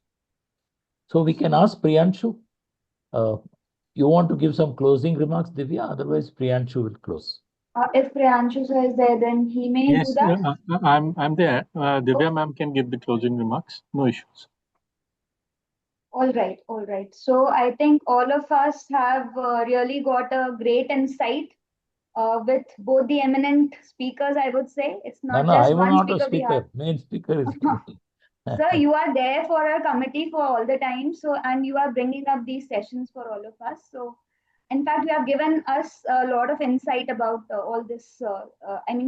So we can ask Priyanshu. You want to give some closing remarks, Divya? Otherwise, Priyanshu will close. If Priyanshu sir is there, then he may do Yes, that. I'm there. Divya ma'am can give the closing remarks. No issues. All right, all right. So I think all of us have really got a great insight with both the eminent speakers, I would say. It's No, not no, I just am one not a speaker we have. speaker. Main speaker is coming. Sir, you are there for our committee for all the time. So, and you are bringing up these sessions for all of us. So, in fact, you have given us a lot of insight about all this,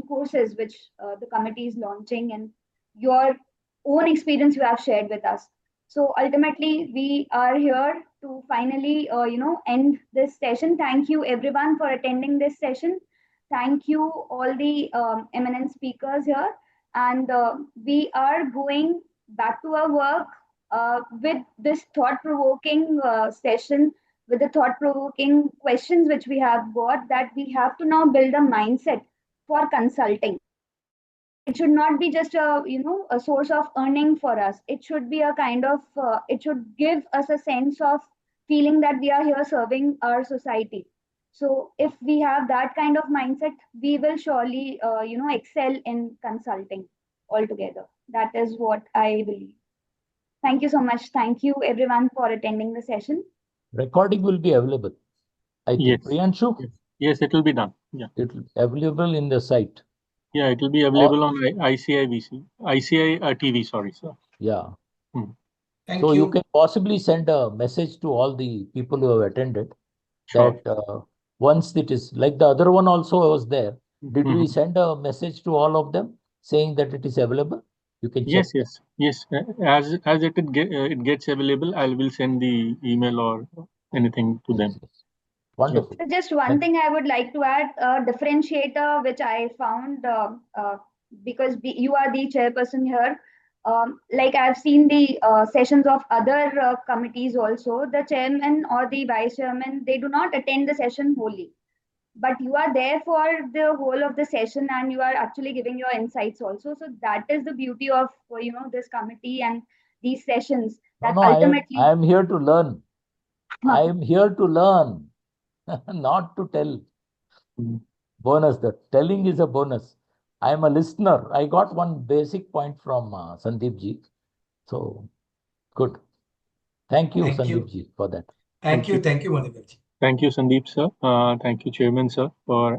courses which the committee is launching and your own experience you have shared with us. So, ultimately, we are here to finally, end this session. Thank you, everyone, for attending this session. Thank you, all the eminent speakers here. And we are going back to our work with this thought-provoking session, with the thought-provoking questions which we have got, that we have to now build a mindset for consulting. It should not be just a source of earning for us. It should be a kind of it should give us a sense of feeling that we are here serving our society. So if we have that kind of mindset, we will surely excel in consulting altogether. That is what I believe. Thank you so much. Thank you everyone for attending the session. Recording will be available. I think. Yes. Priyanshu? Yes. Yes, it will be done. Yeah. It will be available in the site. Yeah, it will be available on ICI TV. Sorry, sir. Yeah. Thank So you you. can possibly send a message to all the people who have attended Sure. that once it is like the other one also was there. Did we send a message to all of them saying that it is available? You can check. Yes. As it gets available, I will send the email or anything to them. Yes. Wonderful. So just one thing I would like to add, a differentiator which I found because you are the chairperson here. Like I've seen the sessions of other committees also, the chairman or the vice chairman, they do not attend the session wholly. But you are there for the whole of the session and you are actually giving your insights also. So that is the beauty of this committee and these sessions, that No, ultimately I am here to learn. I am here to learn, not to tell. Bonus, the telling is a bonus. I am a listener. I got one basic point from Sandeep ji. So good. Thank you, Thank you. Sandeep ji, for that. Thank you, Madhukar ji. Thank you, Sandeep sir. Thank you, Chairman sir,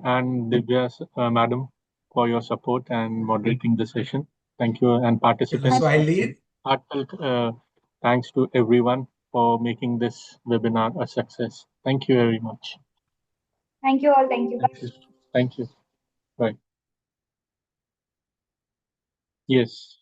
and Divya madam for your support and moderating the session. Thank you, and participants. So I leave. Heartfelt thanks to everyone for making this webinar a success. Thank you very much. thank you all. Thank you. Thank you. Bye. Yes.